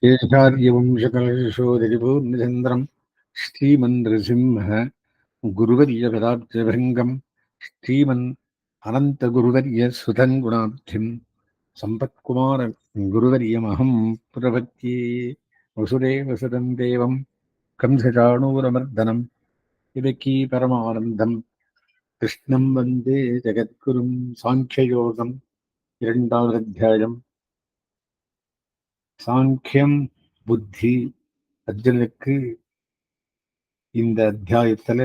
शेषार्यवंशकलशोदरिपूर्णचन्द्रं श्रीमन्नृसिंह गुरुवर्यपदाब्जभृङ्गं श्रीमन् अनन्तगुरुवर्य सुतं गुणाब्धिं सम्पत्कुमार गुरुवर्यमहं प्रपद्ये वसुदेवसुतं देवं कंसचाणूरमर्दनं देवकी परमानन्दं कृष्णं वन्दे जगद्गुरुं साङ्ख्ययोगं இரண்டாவது அத்தியாயம் சாங்கியம் புத்தி. அர்ஜுனுக்கு இந்த அத்தியாயத்துல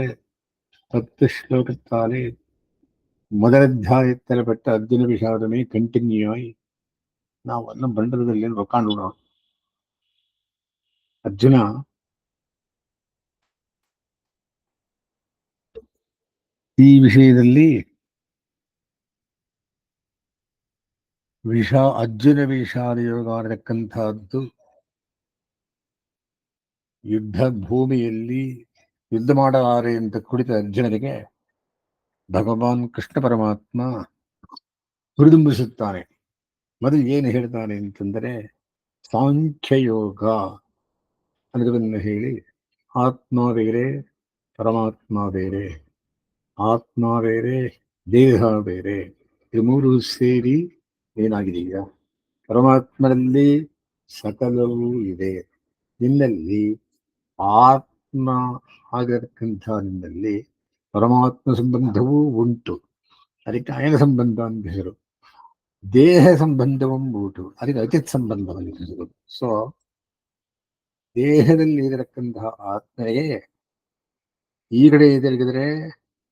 10 ஸ்லோகத்தாலே முதல் அத்தியாயத்தில் பட்ட அர்ஜுன விஷாதமே கண்டினியூ ஆகி நான் ஒன்றும் பண்றது இல்லைன்னு உட்காந்துவிடும். அர்ஜுனா, ಈ ವಿಷಯದಲ್ಲಿ ಅರ್ಜುನ ವಿಷಾದ ಯೋಗ ಅನ್ನತಕ್ಕಂಥದ್ದು ಯುದ್ಧ ಭೂಮಿಯಲ್ಲಿ ಯುದ್ಧ ಮಾಡಲಾರೆ ಅಂತ ಕುಳಿತ ಅರ್ಜುನನಿಗೆ ಭಗವಾನ್ ಕೃಷ್ಣ ಪರಮಾತ್ಮ ಹುರಿದುಂಬಿಸುತ್ತಾನೆ. ಮೊದಲು ಏನು ಹೇಳ್ತಾನೆ ಅಂತಂದರೆ ಸಾಂಖ್ಯಯೋಗ ಅನ್ನೋದನ್ನು ಹೇಳಿ, ಆತ್ಮ ಬೇರೆ ಪರಮಾತ್ಮ ಬೇರೆ, ಆತ್ಮ ಬೇರೆ ದೇಹ ಬೇರೆ, ಇದು ಮೂರು ಸೇರಿ ಏನಾಗಿದೆಯಾ ಪರಮಾತ್ಮನಲ್ಲಿ ಸಕಲವೂ ಇದೆ. ನಿನ್ನಲ್ಲಿ ಆತ್ಮ ಆಗಿರತಕ್ಕಂಥ ನಿನ್ನಲ್ಲಿ ಪರಮಾತ್ಮ ಸಂಬಂಧವೂ ಉಂಟು, ಅದಕ್ಕೆ ಅಯನ ಸಂಬಂಧ ಅಂತ ಹೆಸರು. ದೇಹ ಸಂಬಂಧವೂ ಉಂಟು, ಅದಕ್ಕೆ ಅಚಿತ್ ಸಂಬಂಧ ಅಂತ ಹೆಸರು. ಸೊ ದೇಹದಲ್ಲಿ ಇರತಕ್ಕಂತಹ ಆತ್ಮೆಗೆ ಈ ಕಡೆ ತಿರುಗಿದ್ರೆ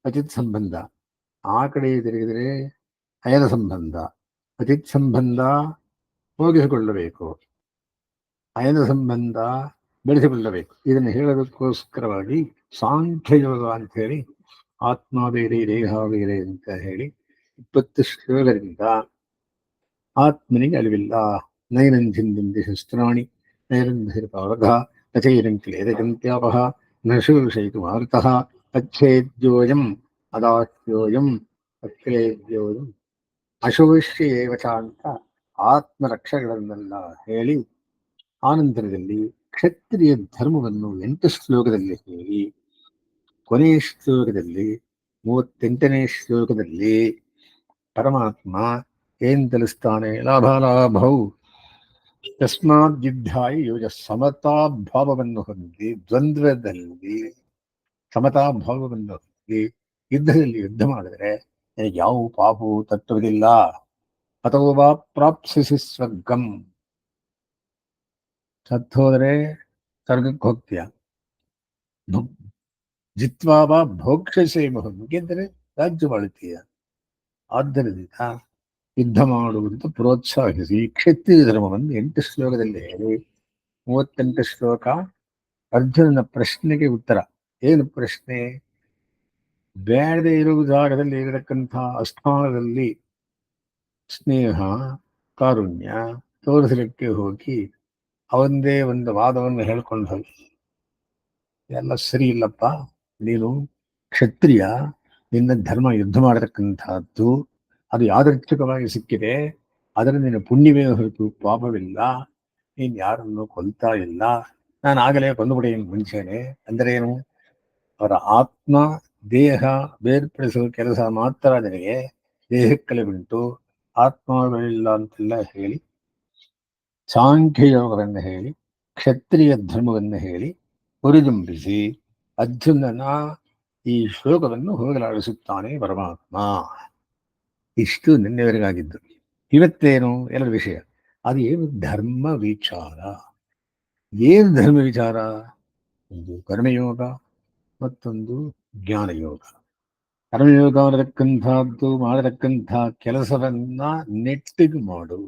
ಅಚಿತ್ ಸಂಬಂಧ, ಆ ಕಡೆ ತಿರುಗಿದ್ರೆ ಅಯನ ಸಂಬಂಧ. ಅಚಿತ್ ಸಂಬಂಧ ಹೋಗಿಸಿಕೊಳ್ಳಬೇಕು, ಅಯನ ಸಂಬಂಧ ಬೆಳೆಸಿಕೊಳ್ಳಬೇಕು. ಇದನ್ನು ಹೇಳೋದಕ್ಕೋಸ್ಕರವಾಗಿ ಸಾಂಖ್ಯಯೋಗ ಅಂತ ಹೇಳಿ, ಆತ್ಮ ಬೇರೆ ದೇಹ ಬೇರೆ ಅಂತ ಹೇಳಿ 20 ಶ್ಲೋಕದಿಂದ ಆತ್ಮನಿಗೆ ಅರಿವಿಲ್ಲ. ನೈನಂಚಿಂದಂತೆ ಶಸ್ತ್ರಾಣಿ ನೈರಂಧಿರ್ಪಾವಘ ನಚೈರಂಕ್ಲೇದಕಂತ್ಯಾಪಃ ನ ಶೂಷಯಿತು ಮಾರುತಃ ಅಚ್ಛೇದ್ಯೋಯಂ ಅದಾಶ್ಯೋಯಂ ಅಕ್ಲೇದ್ಯೋಯಂ ಅಶೋಷ್ಯೇವಚ ಅಂತ ಆತ್ಮರಕ್ಷೆಗಳನ್ನೆಲ್ಲ ಹೇಳಿ, ಆನಂತರದಲ್ಲಿ ಕ್ಷತ್ರಿಯ ಧರ್ಮವನ್ನು 8 ಶ್ಲೋಕದಲ್ಲಿ ಹೇಳಿ, ಕೊನೆಯ ಶ್ಲೋಕದಲ್ಲಿ 38ನೇ ಶ್ಲೋಕದಲ್ಲಿ ಪರಮಾತ್ಮ ಏನ್ ತಿಳಿಸ್ತಾನೆ, ಲಾಭಾಲಾಭೌ ತಸ್ಮಾತ್ ಯುದ್ಧಾಯ ಯೋಜ. ಸಮತಾಭಾವವನ್ನು ಹೊಂದಿ, ದ್ವಂದ್ವದಲ್ಲಿ ಸಮತಾಭಾವವನ್ನು ಹೊಂದಿ ಯುದ್ಧದಲ್ಲಿ ಯುದ್ಧ ಮಾಡಿದ್ರೆ ನನಗೆ ಯಾವ ಪಾಪವು ತಟ್ಟುವುದಿಲ್ಲ. ಅಥವಾ ವಾ ಪ್ರಾಪ್ಸಿಸಿ ಸ್ವರ್ಗಂ, ಸತ್ತೋದ್ರೆ ಸ್ವರ್ಗಕ್ಕೆ ಹೋಗ್ತೀಯ. ಜಿತ್ವಾ ವಾ ಭೋಕ್ಷಸೆ ಮಹಂ, ಗೆದ್ದರೆ ರಾಜ್ಯ ಬಾಳುತ್ತೀಯ. ಆದ್ದರಿಂದ ಯುದ್ಧ ಮಾಡುವಂತ ಪ್ರೋತ್ಸಾಹಿಸಿ ಕ್ಷತ್ರಿಯ ಧರ್ಮವನ್ನು 8 ಶ್ಲೋಕದಲ್ಲಿ ಹೇಳಿ, 38 ಶ್ಲೋಕ ಅರ್ಜುನನ ಪ್ರಶ್ನೆಗೆ ಉತ್ತರ. ಏನು ಪ್ರಶ್ನೆ? ಬೇಡದೆ ಇರುವ ಜಾಗದಲ್ಲಿ ಇರತಕ್ಕಂಥ ಅಸ್ಥಾನದಲ್ಲಿ ಸ್ನೇಹ ಕಾರುಣ್ಯ ತೋರಿಸಲಿಕ್ಕೆ ಹೋಗಿ ಅವಂದೇ ಒಂದು ವಾದವನ್ನು ಹೇಳ್ಕೊಂಡು ಹೋಗಿ, ಎಲ್ಲ ಸರಿ ಇಲ್ಲಪ್ಪ, ನೀನು ಕ್ಷತ್ರಿಯ, ನಿನ್ನ ಧರ್ಮ ಯುದ್ಧ ಮಾಡತಕ್ಕಂಥದ್ದು, ಅದು ಯಾದೃಚ್ಛಿಕವಾಗಿ ಸಿಕ್ಕಿದೆ, ಅದರಲ್ಲಿ ನಿನ್ನ ಪುಣ್ಯವೇ ಹೊರತು ಪಾಪವಿಲ್ಲ, ನೀನು ಯಾರನ್ನು ಕೊಲ್ತಾ ಇಲ್ಲ. ನಾನು ಆಗಲೇ ಕೊಂದುಬಿಡಿ ಮುಂಚೆನೆ. ಅಂದರೆ ಏನು? ಅವರ ಆತ್ಮ ದೇಹ ಬೇರ್ಪಡಿಸುವ ಕೆಲಸ ಮಾತ್ರ ನನಗೆ, ದೇಹಕ್ಕಲೆ ಉಂಟು, ಆತ್ಮಗಳಿಲ್ಲ ಅಂತೆಲ್ಲ ಹೇಳಿ ಸಾಂಖ್ಯಯೋಗವನ್ನು ಹೇಳಿ ಕ್ಷತ್ರಿಯ ಧರ್ಮವನ್ನು ಹೇಳಿ ಹುರಿದುಂಬಿಸಿ ಅರ್ಜುನನ ಈ ಶ್ಲೋಕವನ್ನು ಹೋಗಲಾಡಿಸುತ್ತಾನೆ ಪರಮಾತ್ಮ. ಇಷ್ಟು ನಿನ್ನೆವರೆಗಾಗಿದ್ದು. ಇವತ್ತೇನು? ಎರಡು ವಿಷಯ. ಅದು ಏನು? ಧರ್ಮ ವಿಚಾರ. ಏನು ಧರ್ಮ ವಿಚಾರ? ಒಂದು ಕರ್ಮಯೋಗ, ಮತ್ತೊಂದು ಜ್ಞಾನಯೋಗ. ಕರ್ಮಯೋಗ ಮಾಡತಕ್ಕಂಥದ್ದು, ಮಾಡತಕ್ಕಂಥ ಕೆಲಸವನ್ನ ನೆಟ್ಟಿಗೆ ಮಾಡು.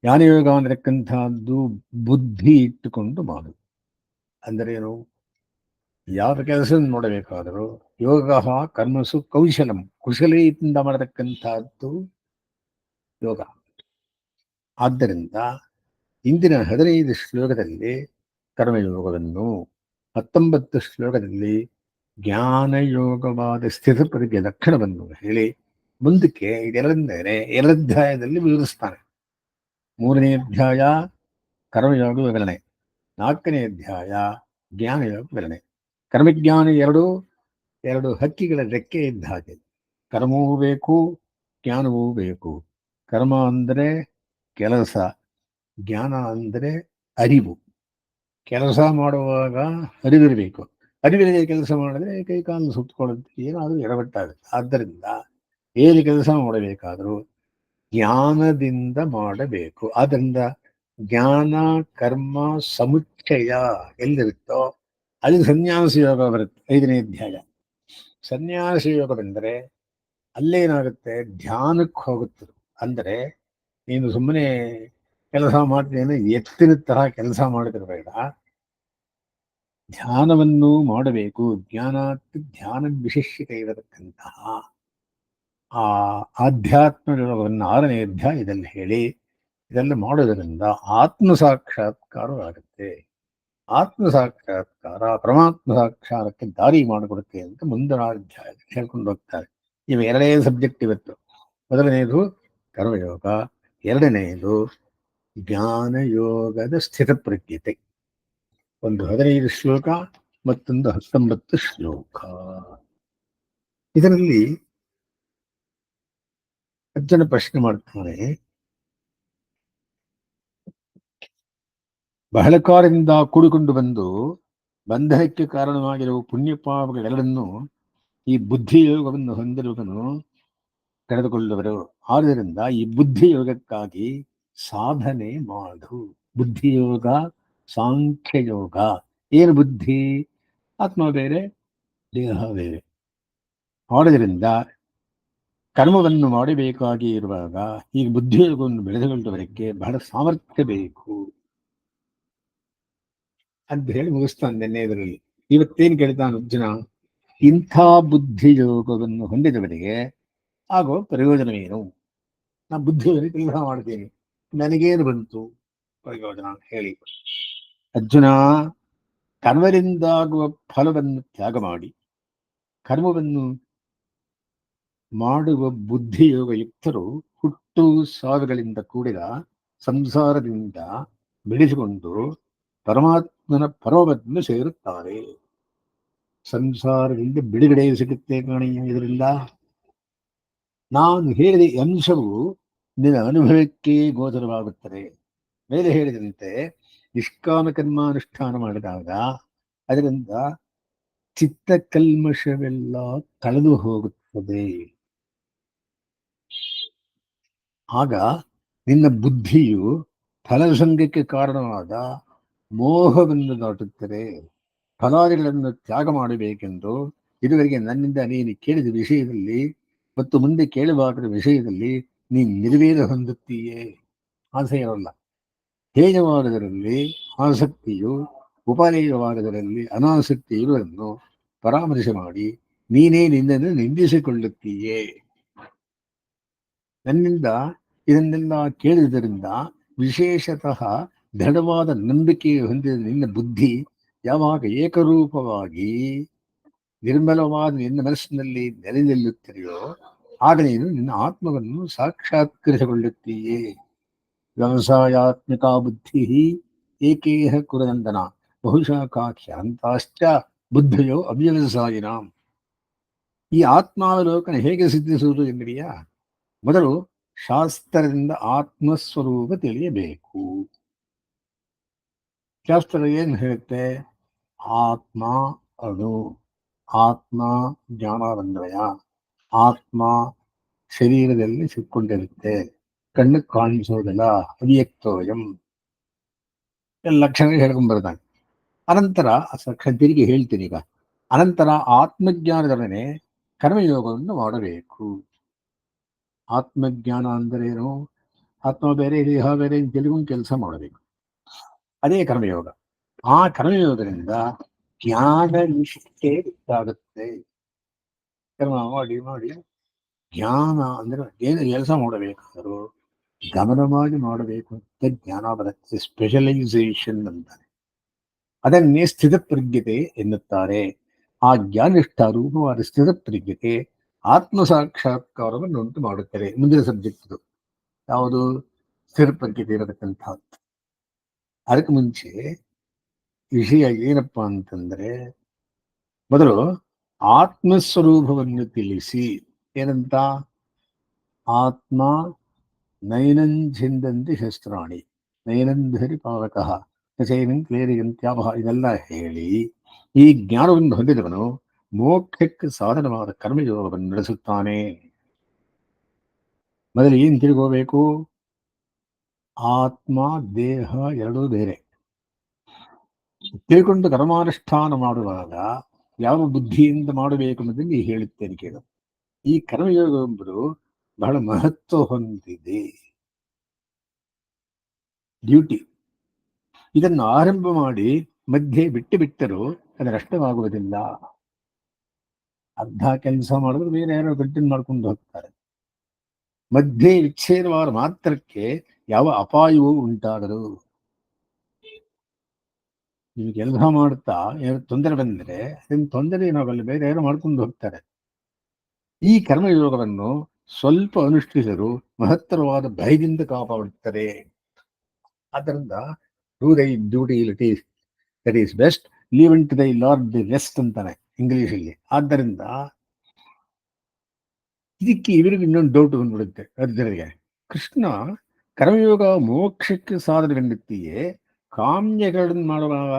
ಜ್ಞಾನಯೋಗ ಮಾಡತಕ್ಕಂಥದ್ದು ಬುದ್ಧಿ ಇಟ್ಟುಕೊಂಡು ಮಾಡು. ಅಂದರೆ ಏನು? ಯಾವ ಕೆಲಸ ನೋಡಬೇಕಾದರೂ ಯೋಗ ಕರ್ಮಸು ಕೌಶಲಂ, ಕುಶಲಿಯಿಂದ ಮಾಡತಕ್ಕಂಥದ್ದು ಯೋಗ. ಆದ್ದರಿಂದ ಇಂದಿನ 15 ಶ್ಲೋಕದಲ್ಲಿ ಕರ್ಮಯೋಗವನ್ನು, 19 ಶ್ಲೋಕದಲ್ಲಿ ಜ್ಞಾನಯೋಗವಾದ ಸ್ಥಿತಪರಿಗೆ ಲಕ್ಷಣವನ್ನು ಹೇಳಿ ಮುಂದಕ್ಕೆ ಇದೆಲ್ಲಂದರೆ 2 ಅಧ್ಯಾಯದಲ್ಲಿ ವಿವರಿಸ್ತಾನೆ. ಮೂರನೇ ಅಧ್ಯಾಯ ಕರ್ಮಯೋಗ ವಿವರಣೆ, ನಾಲ್ಕನೇ ಅಧ್ಯಾಯ ಜ್ಞಾನಯೋಗ ವಿವರಣೆ. ಕರ್ಮಜ್ಞಾನ ಎರಡು ಹಕ್ಕಿಗಳ ರೆಕ್ಕೆ ಇದ್ದ ಹಾಗೆ. ಕರ್ಮವೂ ಬೇಕು, ಜ್ಞಾನವೂ ಬೇಕು. ಕರ್ಮ ಅಂದರೆ ಕೆಲಸ, ಜ್ಞಾನ ಅಂದರೆ ಅರಿವು. ಕೆಲಸ ಮಾಡುವಾಗ ಅರಿವಿರಬೇಕು, ಅರಿವಿಲ್ಲದೆ ಕೆಲಸ ಮಾಡಿದ್ರೆ ಕೈಕಾಲು ಸುತ್ತಕೊಳ್ಳುತ್ತೆ, ಏನಾದರೂ ಎಡವಟ್ಟಾಗುತ್ತೆ. ಆದ್ದರಿಂದ ಏನು ಕೆಲಸ ಮಾಡಬೇಕಾದರೂ ಜ್ಞಾನದಿಂದ ಮಾಡಬೇಕು. ಆದ್ದರಿಂದ ಜ್ಞಾನ ಕರ್ಮ ಸಮುಚ್ಚಯ ಎಲ್ಲಿರುತ್ತೋ ಅಲ್ಲಿ ಸನ್ಯಾಸ ಯೋಗ ಬರುತ್ತೆ. 5ನೇ ಅಧ್ಯಾಯ ಸನ್ಯಾಸ ಯೋಗ ಬಂದರೆ ಅಲ್ಲೇನಾಗುತ್ತೆ, ಧ್ಯಾನಕ್ಕೆ ಹೋಗುತ್ತದೆ. ಅಂದರೆ ನೀನು ಸುಮ್ಮನೆ ಕೆಲಸ ಮಾಡ್ತೇನೆ ಎತ್ತಿನ ತರಹ ಕೆಲಸ ಮಾಡಿದಿರಬೇಡ, ಧ್ಯಾನವನ್ನು ಮಾಡಬೇಕು. ಧ್ಯಾನ ವಿಶಿಷ್ಟತೆ ಇರತಕ್ಕಂತಹ ಆ ಆಧ್ಯಾತ್ಮ ಯೋಗವನ್ನು 6ನೇ ಅಧ್ಯಾಯದಲ್ಲಿ ಹೇಳಿ, ಇದೆಲ್ಲ ಮಾಡೋದರಿಂದ ಆತ್ಮ ಸಾಕ್ಷಾತ್ಕಾರವಾಗುತ್ತೆ. ಆತ್ಮ ಸಾಕ್ಷಾತ್ಕಾರ ಪರಮಾತ್ಮ ಸಾಕ್ಷಾತ್ಕಾರಕ್ಕೆ ದಾರಿ ಮಾಡಿಕೊಡುತ್ತೆ ಅಂತ ಮುಂದಿನ ಅಧ್ಯಾಯದಲ್ಲಿ ಹೇಳ್ಕೊಂಡು ಹೋಗ್ತಾರೆ. ಇವು ಎರಡೇ ಸಬ್ಜೆಕ್ಟ್ ಇವತ್ತು. ಮೊದಲನೆಯದು ಕರ್ಮಯೋಗ, ಎರಡನೆಯದು ಜ್ಞಾನಯೋಗದ ಸ್ಥಿತಪ್ರಜ್ಞತೆ. ಒಂದು 15 ಶ್ಲೋಕ, ಮತ್ತೊಂದು 19 ಶ್ಲೋಕ. ಇದರಲ್ಲಿ ಅರ್ಜುನ ಪ್ರಶ್ನೆ ಮಾಡ್ತಾನೆ, ಬಹಳ ಕಾಲದಿಂದ ಕೂಡಿಕೊಂಡು ಬಂದು ಬಂಧನಕ್ಕೆ ಕಾರಣವಾಗಿರುವ ಪುಣ್ಯಪಾಪಗಳೆರಡನ್ನು ಈ ಬುದ್ಧಿಯೋಗವನ್ನು ಹೊಂದಿರುವನು ಕಳೆದುಕೊಳ್ಳುವರು. ಆದ್ದರಿಂದ ಈ ಬುದ್ಧಿಯೋಗಕ್ಕಾಗಿ ಸಾಧನೆ ಮಾಡು. ಬುದ್ಧಿಯೋಗ, ಸಾಂಖ್ಯಯೋಗ. ಏನು ಬುದ್ಧಿ? ಆತ್ಮ ಬೇರೆ, ದೇಹ ಬೇರೆ. ಆದ್ದರಿಂದ ಕರ್ಮವನ್ನು ಮಾಡಬೇಕಾಗಿ ಇರುವಾಗ ಈ ಬುದ್ಧಿಯೋಗವನ್ನು ಬೆಳೆದುಕೊಳ್ಳುವವರಿಗೆ ಬಹಳ ಸಾಮರ್ಥ್ಯ ಬೇಕು ಅಂತ ಹೇಳಿ ಮುಗಿಸ್ತಾನೆ. ನಿನ್ನೆದರಲ್ಲಿ ಇವತ್ತೇನು ಕೇಳ್ತಾನೆ ಅರ್ಜುನ, ಇಂಥ ಬುದ್ಧಿಯೋಗವನ್ನು ಹೊಂದಿದವರಿಗೆ ಆಗೋ ಪ್ರಯೋಜನವೇನು? ನಾ ಬುದ್ಧಿಯಲ್ಲಿ ಕೆಲಸ ಮಾಡ್ತೀನಿ, ನನಗೇನು ಬಂತು ಪ್ರಯೋಜನ ಹೇಳಿ. ಅರ್ಜುನ, ಕರ್ಮದಿಂದಾಗುವ ಫಲವನ್ನು ತ್ಯಾಗ ಮಾಡಿ ಕರ್ಮವನ್ನು ಮಾಡುವ ಬುದ್ಧಿಯೋಗ ಯುಕ್ತರು ಹುಟ್ಟು ಸಾವಿಗಳಿಂದ ಕೂಡಿದ ಸಂಸಾರದಿಂದ ಬಿಡಿಸಿಕೊಂಡು ಪರಮಾತ್ಮನ ಪರಮವನ್ನು ಸೇರುತ್ತಾರೆ. ಸಂಸಾರದಿಂದ ಬಿಡುಗಡೆ ಸಿಗುತ್ತೆ ಕಾಣಿ. ಇದರಿಂದ ನಾನು ಹೇಳಿದ ಅಂಶವು ನಿನ್ನ ಅನುಭವಕ್ಕೆ ಗೋಚರವಾಗುತ್ತದೆ. ಮೇಲೆ ಹೇಳಿದಂತೆ ನಿಷ್ಕಾಮ ಕರ್ಮಾನುಷ್ಠಾನ ಮಾಡಿದಾಗ ಅದರಿಂದ ಚಿತ್ತಕಲ್ಮಶವೆಲ್ಲ ಕಳೆದು ಹೋಗುತ್ತದೆ. ಆಗ ನಿನ್ನ ಬುದ್ಧಿಯು ಫಲಸಂಗಕ್ಕೆ ಕಾರಣವಾದ ಮೋಹವನ್ನು ದಾಟುತ್ತದೆ. ಫಲಾದಿಗಳನ್ನು ತ್ಯಾಗ ಮಾಡಬೇಕೆಂದು ಇದುವರೆಗೆ ನನ್ನಿಂದ ನೀನು ಕೇಳಿದ ವಿಷಯದಲ್ಲಿ ಮತ್ತು ಮುಂದೆ ಕೇಳಬಾರದ ವಿಷಯದಲ್ಲಿ ನೀನು ನಿರ್ವೇದ ಹೊಂದುತ್ತೀಯೇ. ಆಸೆ ಇರಲ್ಲ. ಹೇಯವಾದದರಲ್ಲಿ ಆಸಕ್ತಿಯು, ಉಪಾದೇಯವಾದದರಲ್ಲಿ ಅನಾಸಕ್ತಿ ಇರುವುದನ್ನು ಪರಾಮರ್ಶೆ ಮಾಡಿ ನೀನೇ ನಿನ್ನನ್ನು ನಿಂದಿಸಿಕೊಳ್ಳುತ್ತೀಯೇ. ನನ್ನಿಂದ ಇದನ್ನೆಲ್ಲ ಕೇಳಿದ್ದರಿಂದ ವಿಶೇಷತಃ ದೃಢವಾದ ನಂಬಿಕೆ ಹೊಂದಿದ ನಿನ್ನ ಬುದ್ಧಿ ಯಾವಾಗ ಏಕರೂಪವಾಗಿ ನಿರ್ಮಲವಾದ ನಿನ್ನ ಮನಸ್ಸಿನಲ್ಲಿ ನೆಲೆ ನಿಲ್ಲುತ್ತದೆಯೋ ಆಗ ನೀನು ನಿನ್ನ ಆತ್ಮವನ್ನು ಸಾಕ್ಷಾತ್ಕರಿಸಿಕೊಳ್ಳುತ್ತೀಯೇ. ವ್ಯವಸಾಯಾತ್ಮಿಕ ಬುದ್ಧಿ ಏಕೇಹ ಕುರನಂದನ ಬಹುಶಾಖಾಖ್ಯಾಂತಾಶ್ಚ ಬುದ್ಧಿಯೋ ಅವ್ಯವಸಾಯಿನ. ಈ ಆತ್ಮಾವಲೋಕನ ಹೇಗೆ ಸಿದ್ಧಿಸುವುದು ಎಂದಿದೆಯಾ? ಮೊದಲು ಶಾಸ್ತ್ರದಿಂದ ಆತ್ಮಸ್ವರೂಪ ತಿಳಿಯಬೇಕು. ಶಾಸ್ತ್ರ ಏನು ಹೇಳುತ್ತೆ? ಆತ್ಮ ಅಣು, ಆತ್ಮ ಜ್ಞಾನಾನಂದಮಯ, ಆತ್ಮ ಶರೀರದಲ್ಲಿ ಸಿಕ್ಕೊಂಡಿರುತ್ತೆ, ಕಣ್ಣು ಕಾಣಿಸೋದಿಲ್ಲ, ಅವ್ಯಕ್ತೋಯಂ ಎಲ್ಲ ಲಕ್ಷಣ ಹೇಳ್ಕೊಂಡ್ ಬರ್ತಾನೆ. ಅನಂತರ ತಿರುಗಿ ಹೇಳ್ತೀನಿ ಈಗ. ಅನಂತರ ಆತ್ಮಜ್ಞಾನದೊಡನೆ ಕರ್ಮಯೋಗವನ್ನು ಮಾಡಬೇಕು. ಆತ್ಮಜ್ಞಾನ ಅಂದರೇನು? ಆತ್ಮ ಬೇರೆ ದೇಹ ಬೇರೆ ತೆಲುಗು ಕೆಲಸ ಮಾಡಬೇಕು, ಅದೇ ಕರ್ಮಯೋಗ. ಆ ಕರ್ಮಯೋಗದಿಂದ ಜ್ಞಾನ ನಿಷ್ಠೆ ಉಂಟಾಗುತ್ತೆ. ಕರ್ಮ ಮಾಡಿ ಮಾಡಿ ಜ್ಞಾನ ಅಂದ್ರೆ ಏನು ಕೆಲಸ ಮಾಡಬೇಕಾದರೂ ಗಮನವಾಗಿ ಮಾಡಬೇಕು ಅಂತ ಜ್ಞಾನ ಬರುತ್ತೆ. ಸ್ಪೆಷಲೈಸೇಷನ್ ಅಂತಾರೆ. ಅದನ್ನೇ ಸ್ಥಿತಪ್ರಜ್ಞತೆ ಎನ್ನುತ್ತಾರೆ. ಆ ಜ್ಞಾನಿಷ್ಠ ರೂಪವಾದ ಸ್ಥಿತಪ್ರಜ್ಞತೆ ಆತ್ಮ ಸಾಕ್ಷಾತ್ಕಾರವನ್ನು ಉಂಟು ಮಾಡುತ್ತದೆ. ಮುಂದಿನ ಸಬ್ಜೆಕ್ಟ್ ಇದು ಯಾವುದು? ಸ್ಥಿರಪಡಿರತಕ್ಕಂಥದ್ದು. ಅದಕ್ಕೆ ಮುಂಚೆ ವಿಷಯ ಏನಪ್ಪಾ ಅಂತಂದ್ರೆ, ಮೊದಲು ಆತ್ಮಸ್ವರೂಪವನ್ನು ತಿಳಿಸಿ. ಏನಂತ? ಆತ್ಮ ನೈನಂಛಿಂದಂತಿ ಶಸ್ತ್ರಾಣಿ ನೈನಂಧರಿ ಪಾವಕಃ ಚೈನಂ ಕ್ಲೇರಿಯಂತ್ಯಾಭ ಇದೆಲ್ಲ ಹೇಳಿ ಈ ಜ್ಞಾನವನ್ನು ಹೊಂದಿದವನು ಮೋಕ್ಷಕ್ಕೆ ಸಾಧನವಾದ ಕರ್ಮಯೋಗವನ್ನು ನಡೆಸುತ್ತಾನೆ. ಮೊದಲು ಏನ್ ತಿಳ್ಕೋಬೇಕು? ಆತ್ಮ ದೇಹ ಎರಡೂ ಬೇರೆ. ತಿಳ್ಕೊಂಡು ಕರ್ಮಾನುಷ್ಠಾನ ಮಾಡುವಾಗ ಯಾವ ಬುದ್ಧಿಯಿಂದ ಮಾಡಬೇಕು ಅನ್ನೋದನ್ನು ಹೇಳುತ್ತೇನೆ ಕೇಳು. ಈ ಕರ್ಮಯೋಗ ಎಂಬುದು ಬಹಳ ಮಹತ್ವ ಹೊಂದಿದೆ. ಡ್ಯೂಟಿ. ಇದನ್ನು ಆರಂಭ ಮಾಡಿ ಮಧ್ಯೆ ಬಿಟ್ಟರೂ ಅದು ನಷ್ಟವಾಗುವುದಿಲ್ಲ. ಅರ್ಧ ಕೆಲಸ ಮಾಡಿದ್ರೆ ಬೇರೆ ಯಾರೋ ಕಂಟಿನ್ಯೂ ಮಾಡ್ಕೊಂಡು ಹೋಗ್ತಾರೆ. ಮಧ್ಯೆ ವಿಚ್ಛೇದವಾದ ಮಾತ್ರಕ್ಕೆ ಯಾವ ಅಪಾಯವೂ ಉಂಟಾಗದು. ನೀವು ಕೆಲಸ ಮಾಡುತ್ತಾ ಏನೋ ತೊಂದರೆ ಬಂದರೆ ಅದನ್ನ ತೊಂದರೆ ಏನಾಗಲ್ಲ, ಬೇರೆ ಯಾರೋ ಮಾಡ್ಕೊಂಡು ಹೋಗ್ತಾರೆ. ಈ ಕರ್ಮಯೋಗವನ್ನು ಸ್ವಲ್ಪ ಅನುಷ್ಠಿಸಲು ಮಹತ್ತರವಾದ ಭಯದಿಂದ ಕಾಪಾಡುತ್ತದೆ. ಆದ್ದರಿಂದ do thy duty that is best, leave in to thy lord the rest ಅಂತಾನೆ ಇಂಗ್ಲಿಷಲ್ಲಿ. ಆದ್ದರಿಂದ ಇದಕ್ಕೆ ಇವರಿಗೆ ಇನ್ನೊಂದು ಡೌಟ್ ಬಂದ್ಬಿಡುತ್ತೆ ಅರ್ಜುನರಿಗೆ. ಕೃಷ್ಣ ಕರ್ಮಯೋಗ ಮೋಕ್ಷಕ್ಕೆ ಸಾಧನವೆನ್ನುತ್ತೀಯೇ, ಕಾಮ್ಯಗಳನ್ನು ಮಾಡುವಾಗ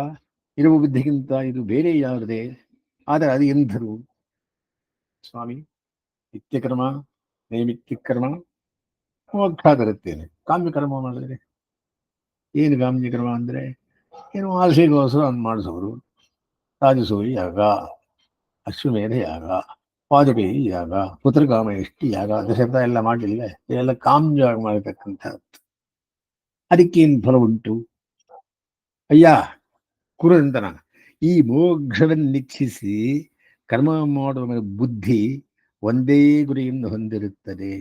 ಇರುವ ಬುದ್ಧಿಗಿಂತ ಇದು ಬೇರೆ ಯಾವುದೇ? ಆದರೆ ಅದು ಎಂದರು ಸ್ವಾಮಿ? ನಿತ್ಯಕರ್ಮ ನೈಮಿತ್ಯಕರ್ಮ ಮೋಕ್ಷ ಬರುತ್ತೇನೆ. ಕಾಮ್ಯಕರ್ಮ ಮಾಡಿದ್ರೆ ಏನು? ಕಾಮ್ಯಕರ್ಮ ಅಂದ್ರೆ ಏನು? ಆಸೆಗೋಸ್ಕರ ಅನ್ನು ಮಾಡಿಸೋರು. ರಾಜಸೂರಿ ಯಾಗ, ಅಶ್ವಮೇಧ ಯಾಗ, ವಾಜಪೇಯಿ ಯಾಗ, ಪುತ್ರಕಾಮೇಷ್ಟಿ ಯಾಗ, ದಶರಥ ಎಲ್ಲ ಮಾಡಲಿಲ್ಲ. ಇದೆಲ್ಲ ಕಾಮ್ಯ ಮಾಡತಕ್ಕಂಥದ್ದು. ಅದಕ್ಕೇನು ಫಲ ಉಂಟು? ಅಯ್ಯ ಕುರುನಂದನ, ಈ ಮೋಕ್ಷವನ್ನಿಚ್ಛಿಸಿ ಕರ್ಮ ಮಾಡುವ ಬುದ್ಧಿ ಒಂದೇ ಗುರಿಯನ್ನು ಹೊಂದಿರುತ್ತದೆ.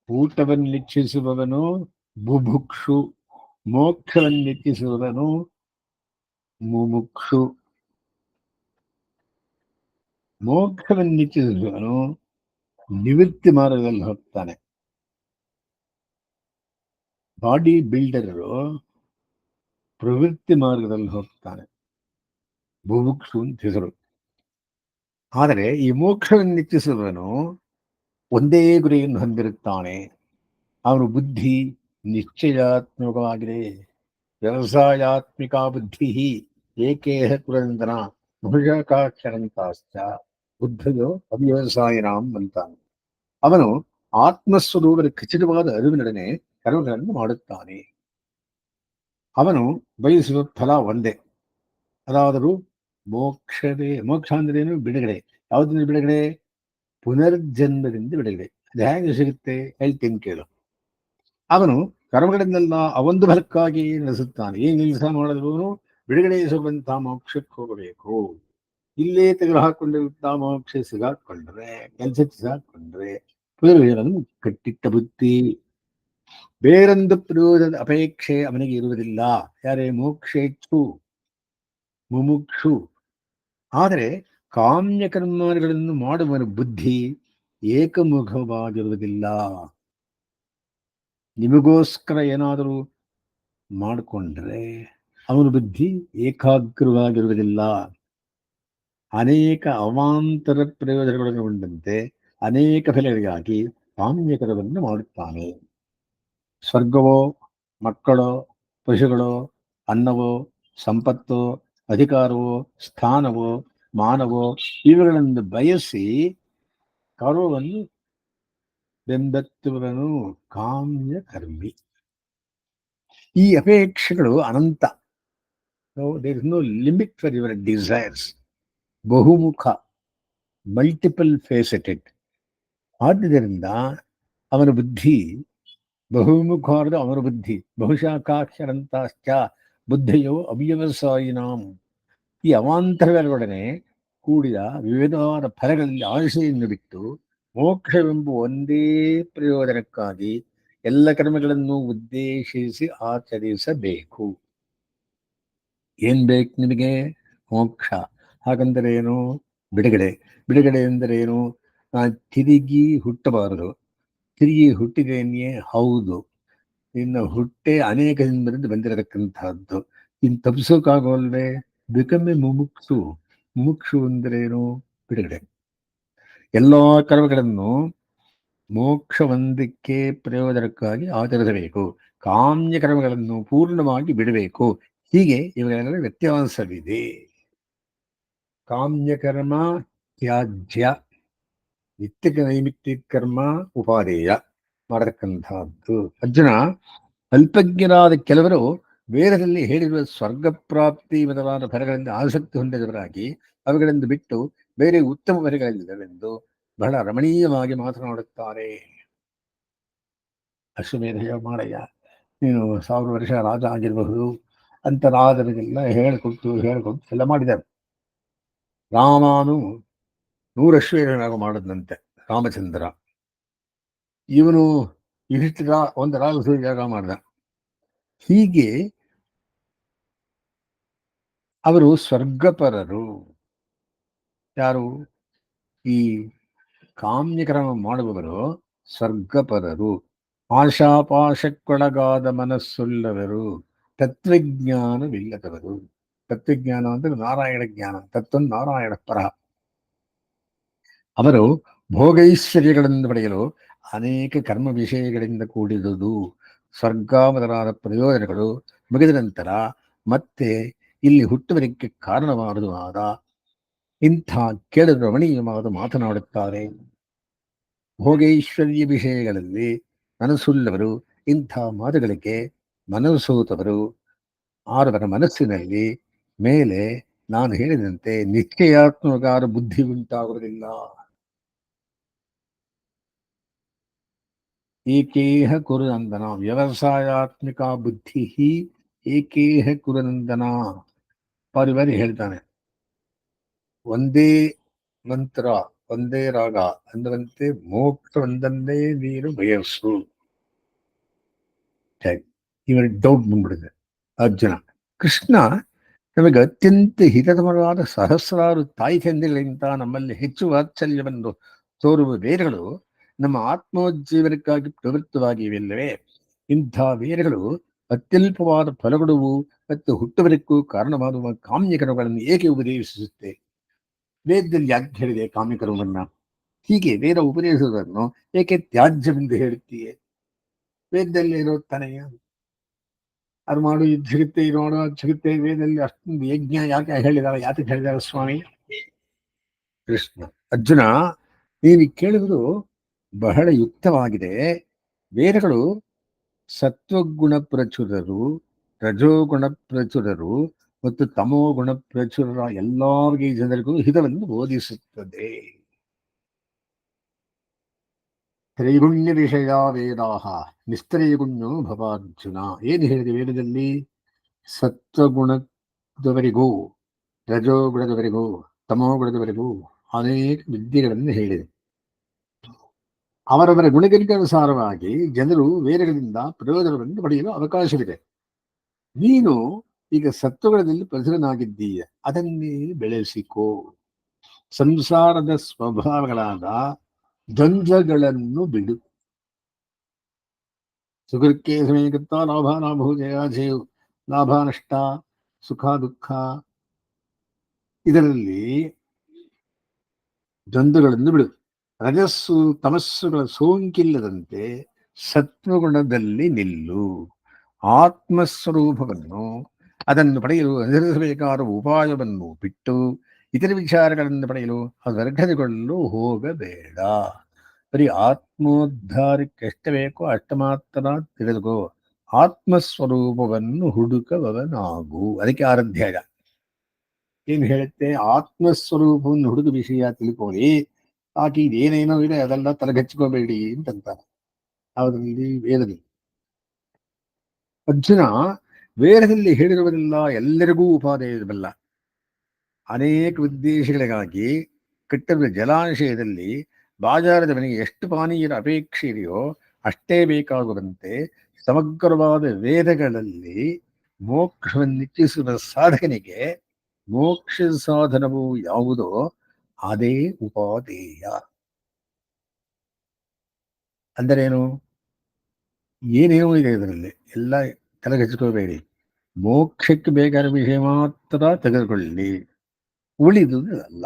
ಊಟವನ್ನಿಚ್ಛಿಸುವವನು ಬುಭುಕ್ಷು, ಮೋಕ್ಷವನ್ನಿಚ್ಛಿಸುವವನು ಮುಮುಕ್ಷು. ಮೋಕ್ಷವನ್ನಿಚ್ಛಿಸುವವನು ನಿವೃತ್ತಿ ಮಾರ್ಗದಲ್ಲಿ ಹೋಗ್ತಾನೆ. ಬಾಡಿ ಬಿಲ್ಡರು ಪ್ರವೃತ್ತಿ ಮಾರ್ಗದಲ್ಲಿ ಹೋಗ್ತಾನೆ, ಬುಭುಕ್ಷು ಅಂತ ಹೆಸರು. ಆದರೆ ಈ ಮೋಕ್ಷವನ್ನಿಚ್ಛಿಸುವವನು ಒಂದೇ ಗುರಿಯನ್ನು ಹೊಂದಿರುತ್ತಾನೆ. ಅವನ ಬುದ್ಧಿ ನಿಶ್ಚಯಾತ್ಮಕವಾಗಿದೆ. ವ್ಯವಸಾಯಾತ್ಮಿಕ ಬುದ್ಧಿ ಏಕೇಹ ಕುರಂದನ ಬಹುಶಕಾಕ್ಷರಂತಾಶ್ಚ ಬುದ್ಧಯೋ ಅವ್ಯವಸಾಯಿನಾಂ ಅಂತಾನೆ. ಅವನು ಆತ್ಮಸ್ವರೂಪದ ಖಚಿತವಾದ ಅರಿವಿನೊಡನೆ ಕರ್ಮಗಳನ್ನು ಮಾಡುತ್ತಾನೆ. ಅವನು ಬಯಸುವ ಫಲ ಒಂದೇ, ಅದಾದರೂ ಮೋಕ್ಷವೇ. ಮೋಕ್ಷ ಅಂದ್ರೇನು? ಬಿಡುಗಡೆ. ಯಾವುದರಿಂದ ಬಿಡುಗಡೆ? ಪುನರ್ಜನ್ಮದಿಂದ ಬಿಡುಗಡೆ. ಅದು ಹೇಗೆ ಸಿಗುತ್ತೆ? ಹೇಳ್ತೀನಿ ಕೇಳು. ಅವನು ಕರ್ಮಗಳನ್ನೆಲ್ಲ ಅವೊಂದು ಫಲಕ್ಕಾಗಿ ನಡೆಸುತ್ತಾನೆ. ಏನು ಕೆಲಸ ಮಾಡಿದವನು ಬಿಡುಗಡೆ ಸಿಗುವಂತಹ ಮೋಕ್ಷಕ್ಕೆ ಹೋಗಬೇಕು. ಇಲ್ಲೇ ತೆಗೆದು ಹಾಕೊಂಡಿರುತ್ತಾ ಮೋಕ್ಷ ಸಿಗಾಕೊಂಡ್ರೆ, ಕೆಲಸಕ್ಕೆ ಸಿಗಾಕೊಂಡ್ರೆ ಪುನರ್ಜನ್ಮ ಕಟ್ಟಿಟ್ಟ ಬುದ್ಧಿ. ಬೇರೊಂದು ಪ್ರಯೋಜನದ ಅಪೇಕ್ಷೆ ಅವನಿಗೆ ಇರುವುದಿಲ್ಲ. ಯಾರೇ? ಮೋಕ್ಷೇಚ್ಛು, ಮುಮುಕ್ಷು. ಆದರೆ ಕಾಮ್ಯ ಕರ್ಮಗಳನ್ನು ಮಾಡುವವನ ಬುದ್ಧಿ ಏಕಮುಖವಾಗಿರುವುದಿಲ್ಲ. ನಿಮಗೋಸ್ಕರ ಏನಾದರೂ ಮಾಡಿಕೊಂಡ್ರೆ ಅವನ ಬುದ್ಧಿ ಏಕಾಗ್ರವಾಗಿರುವುದಿಲ್ಲ. ಅನೇಕ ಅವಾಂತರ ಪ್ರಯೋಜನಗಳನ್ನು ಉಂಟಂತೆ ಅನೇಕ ಫಲಗಳಿಗಾಗಿ ಕಾಮ್ಯಕರವನ್ನು ಮಾಡುತ್ತಾನೆ. ಸ್ವರ್ಗವೋ, ಮಕ್ಕಳೋ, ಪಶುಗಳೋ, ಅನ್ನವೋ, ಸಂಪತ್ತೋ, ಅಧಿಕಾರವೋ, ಸ್ಥಾನವೋ, ಮಾನವೋ ಇವುಗಳನ್ನು ಬಯಸಿ ಕರ್ಮವನ್ನು ಬೆಂಬತ್ತುವನು ಕಾಮ್ಯ ಕರ್ಮಿ. ಈ ಅಪೇಕ್ಷೆಗಳು ಅನಂತ. There is no limit for your desires. ಬಹುಮುಖ, ಮಲ್ಟಿಪಲ್ ಫೇಸೆಟೆಡ್. ಆದ್ದರಿಂದ ಅವನ ಬುದ್ಧಿ ಬಹುಮುಖವಾದ. ಅವನ ಬುದ್ಧಿ ಬಹುಶಾಖಾಕ್ಷರಂತಾಶ್ಚ ಬುದ್ಧಿಯೋ ಅವ್ಯವಸಾಯಿನಾಂ. ಈ ಅವಾಂತರಗಳೊಡನೆ ಕೂಡಿದ ವಿವಿಧವಾದ ಫಲಗಳಲ್ಲಿ ಆಶೆಯನ್ನು ಬಿಟ್ಟು ಮೋಕ್ಷವೆಂಬ ಒಂದೇ ಪ್ರಯೋಜನಕ್ಕಾಗಿ ಎಲ್ಲ ಕರ್ಮಗಳನ್ನು ಉದ್ದೇಶಿಸಿ ಆಚರಿಸಬೇಕು. ಏನ್ ಬೇಕು ನಿಮಗೆ? ಮೋಕ್ಷ. ಹಾಗಂದರೆ ಏನು? ಬಿಡುಗಡೆ. ಬಿಡುಗಡೆ ಎಂದರೆ ಏನು? ತಿರುಗಿ ಹುಟ್ಟಬಾರದು, ತಿರುಗಿ ಹುಟ್ಟಿದೇನೆಯೇ ಹೌದು, ಇನ್ನು ಹುಟ್ಟೆ ಅನೇಕ ಜನ್ಮದಿಂದ ಬಂದಿರತಕ್ಕಂತಹದ್ದು, ಇನ್ನು ತಪ್ಪಿಸೋಕ್ಕಾಗೋಲ್ವೇ? ಬಿಕಮ್ಮೆ ಮುಮುಕ್ಷು. ಮುಮುಕ್ಷು ಅಂದ್ರೇನು? ಬಿಡುಗಡೆ. ಎಲ್ಲಾ ಕರ್ಮಗಳನ್ನು ಮೋಕ್ಷ ಒಂದಕ್ಕೆ ಪ್ರಯೋಜನಕ್ಕಾಗಿ ಆಚರಿಸಬೇಕು, ಕಾಮ್ಯ ಕರ್ಮಗಳನ್ನು ಪೂರ್ಣವಾಗಿ ಬಿಡಬೇಕು. ಹೀಗೆ ಇವುಗಳೆಲ್ಲ ವ್ಯತ್ಯಾಸವಿದೆ. ಕಾಮ್ಯಕರ್ಮ ತ್ಯಾಜ್ಯ, ನಿತ್ಯ ನೈಮಿತ್ತಿಕ ಕರ್ಮ ಉಪಾದೇಯ ಮಾಡತಕ್ಕಂತಹದ್ದು. ಅರ್ಜುನ, ಅಲ್ಪಜ್ಞರಾದ ಕೆಲವರು ವೇದದಲ್ಲಿ ಹೇಳಿರುವ ಸ್ವರ್ಗ ಪ್ರಾಪ್ತಿ ಮೊದಲಾದ ಫಲಗಳಿಂದ ಆಸಕ್ತಿ ಹೊಂದಿದವರಾಗಿ ಅವುಗಳಿಂದ ಬಿಟ್ಟು ಬೇರೆ ಉತ್ತಮ ಫಲಗಳಿಲ್ಲವೆಂದು ಬಹಳ ರಮಣೀಯವಾಗಿ ಮಾತನಾಡುತ್ತಾರೆ. ಅಶ್ವಮೇಧ ಮಾಡಯ್ಯ, ನೀನು 1000 ವರ್ಷ ರಾಜ ಆಗಿರಬಹುದು ಅಂತ ರಾಜರಿಗೆಲ್ಲ ಹೇಳಿಕೊಟ್ಟು ಎಲ್ಲ ಮಾಡಿದ್ದಾರೆ. ರಾಮನು 100 ಅಶ್ವಮೇಧ ಮಾಡಿದಂತೆ ರಾಮಚಂದ್ರ. ಇವನು ಯುಧಿಷ್ಠಿರ ಒಂದು ರಾಜಸೂಯಾಗ ಮಾಡಿದ. ಹೀಗೆ ಅವರು ಸ್ವರ್ಗಪರರು. ಯಾರು? ಈ ಕಾಮ್ಯಕರ್ಮ ಮಾಡುವವರು ಸ್ವರ್ಗಪರರು. ಆಶಾಪಾಶಕ್ಕೊಳಗಾದ ಮನಸ್ಸುಳ್ಳವರು, ತತ್ವಜ್ಞಾನವಿಲ್ಲದವರು. ತತ್ವಜ್ಞಾನ ಅಂದ್ರೆ ನಾರಾಯಣ ಜ್ಞಾನ, ತತ್ವ ನಾರಾಯಣ ಪರ. ಅವರು ಭೋಗೈಶ್ವರ್ಯಗಳನ್ನು ಪಡೆಯಲು ಅನೇಕ ಕರ್ಮ ವಿಷಯಗಳಿಂದ ಕೂಡಿದುದು. ಸ್ವರ್ಗ ಮೊದಲಾದ ಪ್ರಯೋಜನಗಳು ಮುಗಿದ ನಂತರ ಮತ್ತೆ ಇಲ್ಲಿ ಹುಟ್ಟುವುದಕ್ಕೆ ಕಾರಣವಾದುದು ಆದ ಇಂಥ ಕೇಳಿದ ರಮಣೀಯವಾದ ಮಾತನಾಡುತ್ತಾರೆ. ಭೋಗೈಶ್ವರ್ಯ ವಿಷಯಗಳಲ್ಲಿ ಮನಸ್ಸುಳ್ಳವರು, ಇಂಥ ಮಾತುಗಳಿಗೆ ಮನಸ್ಸೋತವರು, ಆರವರ ಮನಸ್ಸಿನಲ್ಲಿ ಮೇಲೆ ನಾನು ಹೇಳಿದಂತೆ ನಿಶ್ಚಯಾತ್ಮಕ ಬುದ್ಧಿ ಉಂಟಾಗುವುದಿಲ್ಲ. ಏಕೇಹ ಕುರುನಂದನ, ವ್ಯವಸಾಯಾತ್ಮಿಕ ಬುದ್ಧಿ ಏಕೇಹ ಕುರುನಂದನ. ಪರಿವಾರಿ ಹೇಳ್ತಾನೆ, ಒಂದೇ ಮಂತ್ರ ಒಂದೇ ರಾಗ ಅಂದರಂತೆ ಮೋಕ್ಷ ಒಂದನ್ನೇ ನೀನು ಬಯಸು. ಇವರ ಡೌಟ್ ಬಂದ್ಬಿಡಿದೆ. ಅರ್ಜುನ, ಕೃಷ್ಣ ನಮಗೆ ಅತ್ಯಂತ ಹಿತತಮವಾದ ಸಹಸ್ರಾರು ತಾಯಿ ತಂದೆಗಳಿಂದ ನಮ್ಮಲ್ಲಿ ಹೆಚ್ಚು ವಾತ್ಸಲ್ಯವನ್ನು ತೋರುವ ವೇದಗಳು ನಮ್ಮ ಆತ್ಮೋಜ್ಜೀವನಕ್ಕಾಗಿ ಪ್ರವೃತ್ತವಾಗಿವೆಯಲ್ಲವೇ? ಇಂಥ ವೇದಗಳು ಅತ್ಯಲ್ಪವಾದ ಫಲಗಳು ಮತ್ತು ಹುಟ್ಟುವುದಕ್ಕೂ ಕಾರಣವಾಗುವ ಕಾಮ್ಯಕರ್ಮಗಳನ್ನು ಏಕೆ ಉಪದೇಶಿಸುತ್ತೆ? ವೇದದಲ್ಲಿ ಯಾಕೆ ಹೇಳಿದೆ ಕಾಮ್ಯಕರ್ಮವನ್ನ? ಹೀಗೆ ವೇದ ಉಪದೇಶವನ್ನು ಏಕೆ ತ್ಯಾಜ್ಯವೆಂದು ಹೇಳುತ್ತೀಯೇ? ವೇದದಲ್ಲಿ ಇರೋ ತಾನೆಯ ಅದು ಮಾಡು, ಇದು ಸಿಗುತ್ತೆ, ಇದು ಮಾಡು, ಅದು ಸಿಗುತ್ತೆ. ವೇದದಲ್ಲಿ ಅಷ್ಟೊಂದು ಯಜ್ಞ ಯಾಕೆ ಹೇಳಿದಾರೆ? ಯಾಕೆ ಹೇಳಿದಾರೆ ಸ್ವಾಮಿ? ಕೃಷ್ಣ, ಅರ್ಜುನ, ನೀನು ಕೇಳುವುದು ಬಹಳ ಯುಕ್ತವಾಗಿದೆ. ವೇದಗಳು ಸತ್ವಗುಣ ಪ್ರಚುರರು, ರಜೋಗುಣ ಪ್ರಚುರರು ಮತ್ತು ತಮೋಗುಣ ಪ್ರಚುರರ ಎಲ್ಲಾ ಬಗೆಯ ಜನರಿಗೂ ಹಿತವನ್ನು ಬೋಧಿಸುತ್ತದೆ. ತ್ರೈಗುಣ್ಯ ವಿಷಯ ವೇದಾಹ ನಿಸ್ತ್ರೈಗುಣ್ಯೋ ಭವಾರ್ಜುನ. ಏನು ಹೇಳಿದೆ ವೇದದಲ್ಲಿ? ಸತ್ವಗುಣದವರಿಗೂ ರಜೋಗುಣದವರಿಗೂ ತಮೋಗುಣದವರಿಗೂ ಅನೇಕ ವಿದ್ಯೆಗಳನ್ನು ಹೇಳಿದೆ. ಅವರವರ ಗುಣಗಳಿಗನುಸಾರವಾಗಿ ಜನರು ವೇದಗಳಿಂದ ಪ್ರಯೋಜನವನ್ನು ಪಡೆಯಲು ಅವಕಾಶವಿದೆ. ನೀನು ಈಗ ಸತ್ವಗುಣದಲ್ಲಿ ಪ್ರಚುರನಾಗಿದ್ದೀಯ, ಅದನ್ನೇ ಬೆಳೆಸಿಕೋ. ಸಂಸಾರದ ಸ್ವಭಾವಗಳಾದ ದ್ವಂದ್ವಗಳನ್ನು ಬಿಡು. ಸುಖಕ್ಕೆ ಸಮಯಕತ್ತ ಲಾಭ ಲಾಭವು ಜಯ ಜಯವು, ಲಾಭ ನಷ್ಟ, ಸುಖ ದುಃಖ, ಇದರಲ್ಲಿ ದ್ವಂದ್ವಗಳನ್ನು ಬಿಡು. ರಜಸ್ಸು ತಮಸ್ಸುಗಳ ಸೋಂಕಿಲ್ಲದಂತೆ ಸತ್ವಗುಣದಲ್ಲಿ ನಿಲ್ಲು. ಆತ್ಮಸ್ವರೂಪವನ್ನು ಅದನ್ನು ಪಡೆಯಲು ಅನುಸರಿಸಬೇಕಾದ ಉಪಾಯವನ್ನು ಬಿಟ್ಟು ಇತರ ವಿಚಾರಗಳನ್ನು ಪಡೆಯಲು ಅದರ್ಘತೆಗೊಳ್ಳಲು ಹೋಗಬೇಡ. ಬರೀ ಆತ್ಮೋದ್ಧಾರಕ್ಕೆ ಎಷ್ಟು ಬೇಕೋ ಅಷ್ಟು ಮಾತ್ರ ತಿಳಿದುಕೋ. ಆತ್ಮಸ್ವರೂಪವನ್ನು ಹುಡುಕುವವನಾಗು. ಅದಕ್ಕೆ 6 ಅಧ್ಯಾಯ ಏನು ಹೇಳುತ್ತೆ? ಆತ್ಮಸ್ವರೂಪವನ್ನು ಹುಡುಕ ವಿಷಯ ತಿಳ್ಕೊಳ್ಳಿ, ಆಕೆ ಇದೇನೇನೋ ಇದೆ ಅದೆಲ್ಲ ತಲೆಗಚ್ಕೋಬೇಡಿ ಅಂತಂತಾರೆ ಅವರಲ್ಲಿ ವೇದದಲ್ಲಿ. ಅರ್ಜುನ, ವೇದದಲ್ಲಿ ಹೇಳಿರುವುದೆಲ್ಲ ಎಲ್ಲರಿಗೂ ಉಪಾದೇಯಬಲ್ಲ. ಅನೇಕ ಉದ್ದೇಶಗಳಿಗಾಗಿ ಕಟ್ಟಿರುವ ಜಲಾಶಯದಲ್ಲಿ ಬಾಜಾರದ ಮನೆಗೆ ಎಷ್ಟು ಪಾನೀಯರ ಅಪೇಕ್ಷೆ ಇದೆಯೋ ಅಷ್ಟೇ ಬೇಕಾಗುವಂತೆ ಸಮಗ್ರವಾದ ವೇದಗಳಲ್ಲಿ ಮೋಕ್ಷವನ್ನಿಚ್ಛಿಸುವ ಸಾಧಕನಿಗೆ ಮೋಕ್ಷ ಸಾಧನವು ಯಾವುದೋ ಅದೇ ಉಪಾದೇಯ. ಅಂದರೇನು? ಏನೇನೋ ಇದೆ ಇದರಲ್ಲಿ, ಎಲ್ಲ ತಲೆಗೆಚ್ಕೋಬೇಡಿ. ಮೋಕ್ಷಕ್ಕೆ ಬೇಕಾದ ವಿಷಯ ಮಾತ್ರ ತೆಗೆದುಕೊಳ್ಳಿ, ಉಳಿದುದು ಅಲ್ಲ.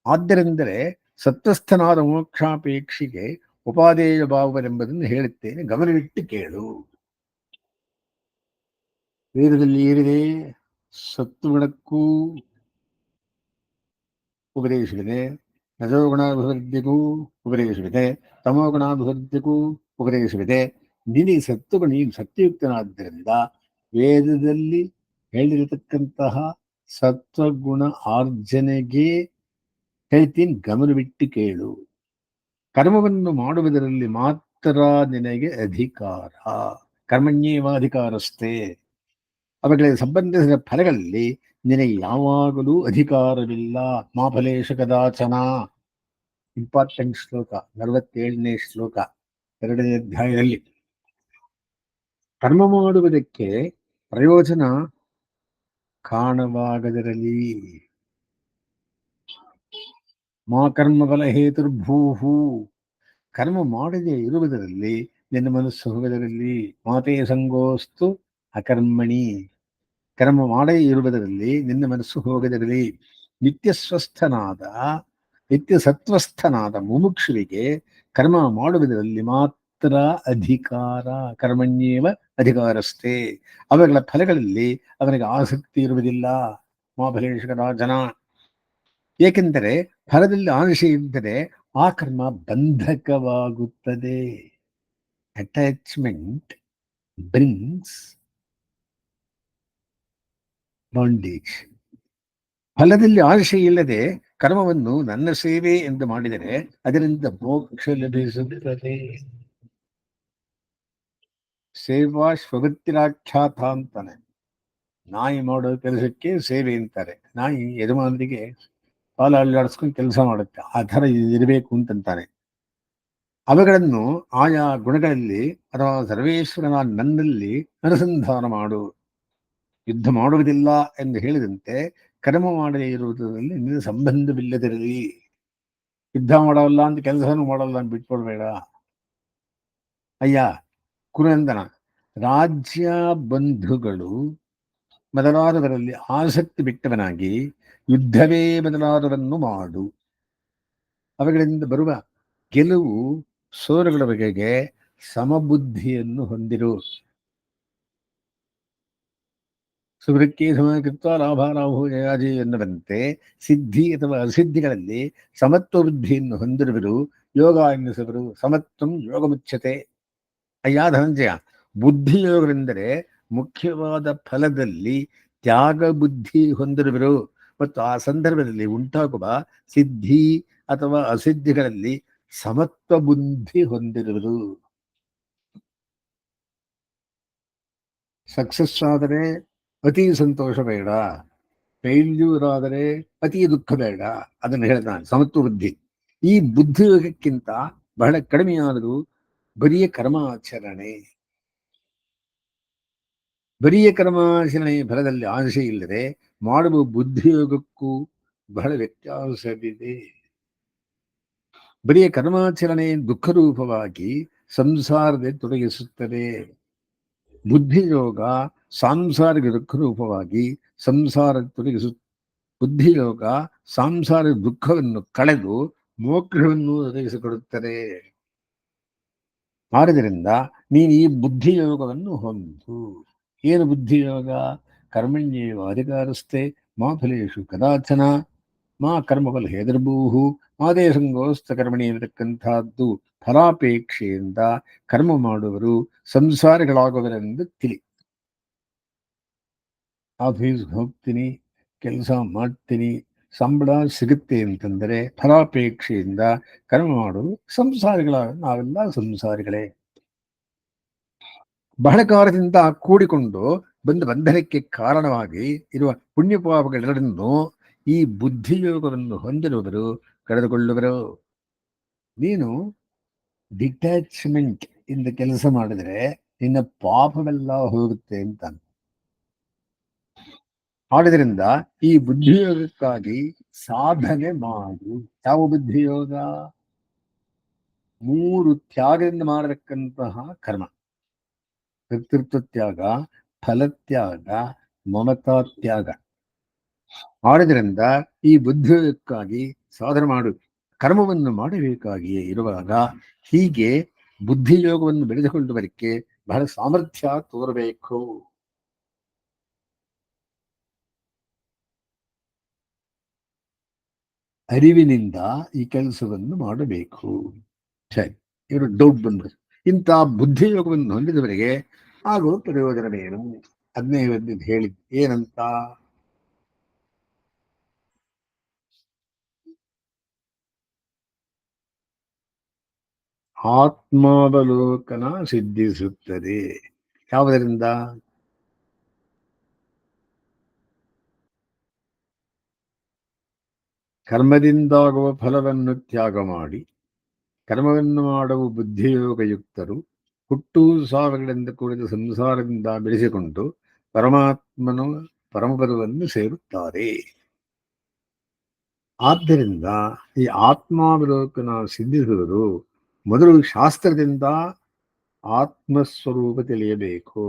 ಆದ್ದರಿಂದಲೇ ಸತ್ವಸ್ಥನಾದ ಮೋಕ್ಷಾಪೇಕ್ಷಿಗೆ ಉಪಾದೇಯ ಭಾವವೆಂಬುದನ್ನು ಹೇಳುತ್ತೇನೆ, ಗಮನವಿಟ್ಟು ಕೇಳು. ವೇದದಲ್ಲಿ ಏನಿದೆ? ಸತ್ವಗುಣಕ್ಕೂ ಉಪದೇಶವಿದೆ, ರಜೋಗುಣಾಭಿವೃದ್ಧಿಗೂ ಉಪದೇಶವಿದೆ, ತಮೋಗುಣಾಭಿವೃದ್ಧಿಗೂ ಉಪದೇಶವಿದೆ. ನಿನಗೆ ಸತ್ವಗುಣ, ನೀನು ಸತ್ಯಯುಕ್ತನಾದ್ದರಿಂದ ವೇದದಲ್ಲಿ ಹೇಳಿರತಕ್ಕಂತಹ ಸತ್ವಗುಣ ಆರ್ಜನೆಗೆ ಹೇಳ್ತೀನಿ, ಗಮನವಿಟ್ಟು ಕೇಳು. ಕರ್ಮವನ್ನು ಮಾಡುವುದರಲ್ಲಿ ಮಾತ್ರ ನಿನಗೆ ಅಧಿಕಾರ, ಕರ್ಮಣ್ಯೇವಾಧಿಕಾರಸ್ಥೆ. ಅವುಗಳಿಗೆ ಸಂಬಂಧಿಸಿದ ಫಲಗಳಲ್ಲಿ ನಿನಗೆ ಯಾವಾಗಲೂ ಅಧಿಕಾರವಿಲ್ಲ. ಮಾ ಫಲೇಶು ಕದಾಚನ. ಇಂಪಾರ್ಟೆಂಟ್ ಶ್ಲೋಕ, 47ನೇ ಶ್ಲೋಕ, 2ನೇ ಅಧ್ಯಾಯದಲ್ಲಿ. ಕರ್ಮ ಮಾಡುವುದಕ್ಕೆ ಪ್ರಯೋಜನ ಕಾಣವಾಗದಿರಲಿ. ಮಾ ಕರ್ಮಫಲ ಹೇತುರ್ಭೂಹು. ಕರ್ಮ ಮಾಡದೆ ಇರುವುದರಲ್ಲಿ ನಿನ್ನ ಮನಸ್ಸು ಹೋಗದಿರಲಿ. ಮಾತೇ ಸಂಗೋಸ್ತು ಅಕರ್ಮಣಿ. ಕರ್ಮ ಮಾಡದೇ ಇರುವುದರಲ್ಲಿ ನಿನ್ನ ಮನಸ್ಸು ಹೋಗದಿರಲಿ. ನಿತ್ಯ ಸತ್ವಸ್ಥನಾದ ಮುಮುಕ್ಷುವಿಗೆ ಕರ್ಮ ಮಾಡುವುದರಲ್ಲಿ ಮಾತ್ರ ಅಧಿಕಾರ, ಕರ್ಮಣ್ಯೇವ ಅಧಿಕಾರಸ್ಥೆ. ಅವುಗಳ ಫಲಗಳಲ್ಲಿ ಅವನಿಗೆ ಆಸಕ್ತಿ ಇರುವುದಿಲ್ಲ. ಮಾ ಫಲೇಶು ಕದಾಚನ. ಏಕೆಂದರೆ ಫಲದಲ್ಲಿ ಆಶೆ ಇದ್ದರೆ ಆ ಕರ್ಮ ಬಂಧಕವಾಗುತ್ತದೆ. Attachment brings bondage. ಫಲದಲ್ಲಿ ಆಶೆ ಇಲ್ಲದೆ ಕರ್ಮವನ್ನು ನನ್ನ ಸೇವೆ ಎಂದು ಮಾಡಿದರೆ ಅದರಿಂದ ಮೋಕ್ಷ ಲಭಿಸುತ್ತದೆ. ಸೇವಾ ಸ್ವಗತಿರಾಖ್ಯಾತ ಅಂತಾನೆ. ನಾಯಿ ಮಾಡೋ ಕೆಲಸಕ್ಕೆ ಸೇವೆ ಅಂತಾರೆ. ನಾಯಿ ಯಜಮಾನರಿಗೆ ಕಾಲ ಅಲ್ಲಾಡಿಸ್ಕೊಂಡು ಕೆಲಸ ಮಾಡುತ್ತೆ, ಆ ಥರ ಇರಬೇಕು ಅಂತಂತಾನೆ. ಅವುಗಳನ್ನು ಆಯಾ ಗುಣಗಳಲ್ಲಿ ಅಥವಾ ಸರ್ವೇಶ್ವರನ ನನ್ನಲ್ಲಿ ಅನುಸಂಧಾನ ಮಾಡು. ಯುದ್ಧ ಮಾಡುವುದಿಲ್ಲ ಎಂದು ಹೇಳಿದಂತೆ ಕರ್ಮ ಮಾಡದೇ ಇರುವುದರಲ್ಲಿ ನಿನ್ನ ಸಂಬಂಧವಿಲ್ಲದಿರಲಿ. ಯುದ್ಧ ಮಾಡಲ್ಲ ಅಂತ ಕೆಲಸನೂ ಮಾಡಲ್ಲ ಅಂತ ಬಿಟ್ಕೊಡ್ಬೇಡ. ಅಯ್ಯ ಕುರುನಂದನ, ರಾಜ್ಯ ಬಂಧುಗಳು ಮೊದಲಾದವರಲ್ಲಿ ಆಸಕ್ತಿ ಬಿಟ್ಟವನಾಗಿ ಯುದ್ಧವೇ ಮೊದಲಾದವನ್ನು ಮಾಡು. ಅವುಗಳಿಂದ ಬರುವ ಗೆಲುವು ಸೋಲುಗಳ ಬಗೆಗೆ ಸಮಬುದ್ಧಿಯನ್ನು ಹೊಂದಿರು. ಸುವೃತ್ತಿ ಸಮಕೃತ್ವ ಲಾಭಾಲಾಭೋ ಜಯಾಜಿ ಎನ್ನುವಂತೆ ಸಿದ್ಧಿ ಅಥವಾ ಅಸಿದ್ಧಿಗಳಲ್ಲಿ ಸಮತ್ವ ಬುದ್ಧಿಯನ್ನು ಹೊಂದಿರುವರು ಯೋಗ ಎನ್ನಿಸುವರು. ಸಮತ್ವಂ ಯೋಗ ಮುಚ್ಚತೆ. ಅಯ್ಯ ಧನಂಜಯ, ಬುದ್ಧಿಯೋಗವೆಂದರೆ ಮುಖ್ಯವಾದ ಫಲದಲ್ಲಿ ತ್ಯಾಗ ಬುದ್ಧಿ ಹೊಂದಿರುವರು ಮತ್ತು ಆ ಸಂದರ್ಭದಲ್ಲಿ ಉಂಟಾಗುವ ಸಿದ್ಧಿ ಅಥವಾ ಅಸಿದ್ಧಿಗಳಲ್ಲಿ ಸಮತ್ವ ಬುದ್ಧಿ ಹೊಂದಿರುವರು. ಸಕ್ಸಸ್ ಆದರೆ ಅತಿ ಸಂತೋಷ ಬೇಡ, ಫೇಲ್ಯೂರ್ ಆದರೆ ಅತಿ ದುಃಖ ಬೇಡ. ಅದನ್ನು ಹೇಳ್ತಾನೆ ಸಮತ್ವ ಬುದ್ಧಿ. ಈ ಬುದ್ಧಿಯೋಗಕ್ಕಿಂತ ಬಹಳ ಕಡಿಮೆಯಾದರೂ ಬರಿಯ ಕರ್ಮಾಚರಣೆ. ಬರಿಯ ಕರ್ಮಾಚರಣೆ ಫಲದಲ್ಲಿ ಆಶೆ ಇಲ್ಲದೆ ಮಾಡುವ ಬುದ್ಧಿಯೋಗಕ್ಕೂ ಬಹಳ ವ್ಯತ್ಯಾಸವಿದೆ. ಬರಿಯ ಕರ್ಮಾಚರಣೆ ದುಃಖರೂಪವಾಗಿ ಸಂಸಾರದಲ್ಲಿ ತೊಡಗಿಸುತ್ತದೆ. ಬುದ್ಧಿಯೋಗ ಸಾಂಸಾರಿಕ ದುಃಖರೂಪವಾಗಿ ಸಂಸಾರ ತೊಡಗಿಸು. ಬುದ್ಧಿಯೋಗ ಸಾಂಸಾರಿಕ ದುಃಖವನ್ನು ಕಳೆದು ಮೋಕ್ಷವನ್ನು ಒದಗಿಸಿಕೊಡುತ್ತದೆ. ಆದ್ದರಿಂದ ನೀನು ಈ ಬುದ್ಧಿಯೋಗವನ್ನು ಹೊಂದು. ಏನು ಬುದ್ಧಿಯೋಗ? ಕರ್ಮಣ್ಯೇವ ಅಧಿಕಾರಸ್ಥೆ ಮಾ ಫಲೇಶು ಕದಾಚನ ಮಾ ಕರ್ಮಫಲ ಹೇದರ್ಭೂಹು. ಮಾದೇ ಸಂಗೋಸ್ತ ಕರ್ಮಣಿ ಇರತಕ್ಕಂಥದ್ದು ಫಲಾಪೇಕ್ಷೆಯಿಂದ ಕರ್ಮ ಮಾಡುವರು ಸಂಸಾರಿಗಳಾಗುವರೆಂದು ತಿಳಿ. ಆಫೀಸ್ಗೆ ಹೋಗ್ತೀನಿ, ಕೆಲಸ ಮಾಡ್ತೀನಿ, ಸಂಬಳ ಸಿಗುತ್ತೆ ಅಂತಂದರೆ ಫಲಾಪೇಕ್ಷೆಯಿಂದ ಕರ್ಮ ಮಾಡುವುದು ನಾವೆಲ್ಲ ಸಂಸಾರಿಗಳೇ. ಬಹಳ ಕಾಲದಿಂದ ಕೂಡಿಕೊಂಡು ಬಂಧನಕ್ಕೆ ಕಾರಣವಾಗಿ ಇರುವ ಪುಣ್ಯಪಾಪಗಳೆರಡನ್ನು ಈ ಬುದ್ಧಿಯೋಗವನ್ನು ಹೊಂದಿರುವವರು ಕಳೆದುಕೊಳ್ಳುವರು. ನೀನು ಡಿಟ್ಯಾಚ್ಮೆಂಟ್ ಇಂದ ಕೆಲಸ ಮಾಡಿದರೆ ನಿನ್ನ ಪಾಪವೆಲ್ಲ ಹೋಗುತ್ತೆ ಅಂತ. ಆದ್ದರಿಂದ ಈ ಬುದ್ಧಿಯೋಗಕ್ಕಾಗಿ ಸಾಧನೆ ಮಾಡು. ಯಾವ ಬುದ್ಧಿಯೋಗ? ಮೂರು ತ್ಯಾಗದಿಂದ ಮಾಡತಕ್ಕಂತಹ ಕರ್ಮ: ಕರ್ತೃತ್ವ ತ್ಯಾಗ, ಫಲತ್ಯಾಗ, ಮಮತಾ ತ್ಯಾಗ. ಆಡಿದ್ರಿಂದ ಈ ಬುದ್ಧಿಯೋಗಕ್ಕಾಗಿ ಸಾಧನೆ ಮಾಡು ಕರ್ಮವನ್ನು ಮಾಡಬೇಕಾಗಿಯೇ ಇರುವಾಗ ಹೀಗೆ ಬುದ್ಧಿಯೋಗವನ್ನು ಬೆಳೆದುಕೊಳ್ಳುವುದಕ್ಕೆ ಬಹಳ ಸಾಮರ್ಥ್ಯ ತೋರಬೇಕು. ಅರಿವಿನಿಂದ ಈ ಕೆಲಸವನ್ನು ಮಾಡಬೇಕು. ಸರಿ, ಇವರು ಡೌಟ್ ಬಂದ್ರು. ಇಂಥ ಬುದ್ಧಿಯೋಗವನ್ನು ಹೊಂದಿದವರಿಗೆ ಆಗುವ ಪ್ರಯೋಜನವೇನು? ಅದನ್ನೇ ಹೇಳಿದ್ ಏನಂತ: ಆತ್ಮಾವಲೋಕನ ಸಿದ್ಧಿಸುತ್ತದೆ. ಯಾವುದರಿಂದ? ಕರ್ಮದಿಂದಾಗುವ ಫಲವನ್ನು ತ್ಯಾಗ ಮಾಡಿ ಕರ್ಮವನ್ನು ಮಾಡುವ ಬುದ್ಧಿಯೋಗಯುಕ್ತರು ಹುಟ್ಟು ಸಾವಿಗಳಿಂದ ಕೂಡಿದ ಸಂಸಾರದಿಂದ ಬೆಳೆಸಿಕೊಂಡು ಪರಮಾತ್ಮನ ಪರಮಪದವನ್ನು ಸೇರುತ್ತಾರೆ. ಆದ್ದರಿಂದ ಈ ಆತ್ಮಾವಲೋಕನ ಸಿದ್ಧಿಸುವುದು ಮೊದಲು ಶಾಸ್ತ್ರದಿಂದ ಆತ್ಮಸ್ವರೂಪ ತಿಳಿಯಬೇಕು.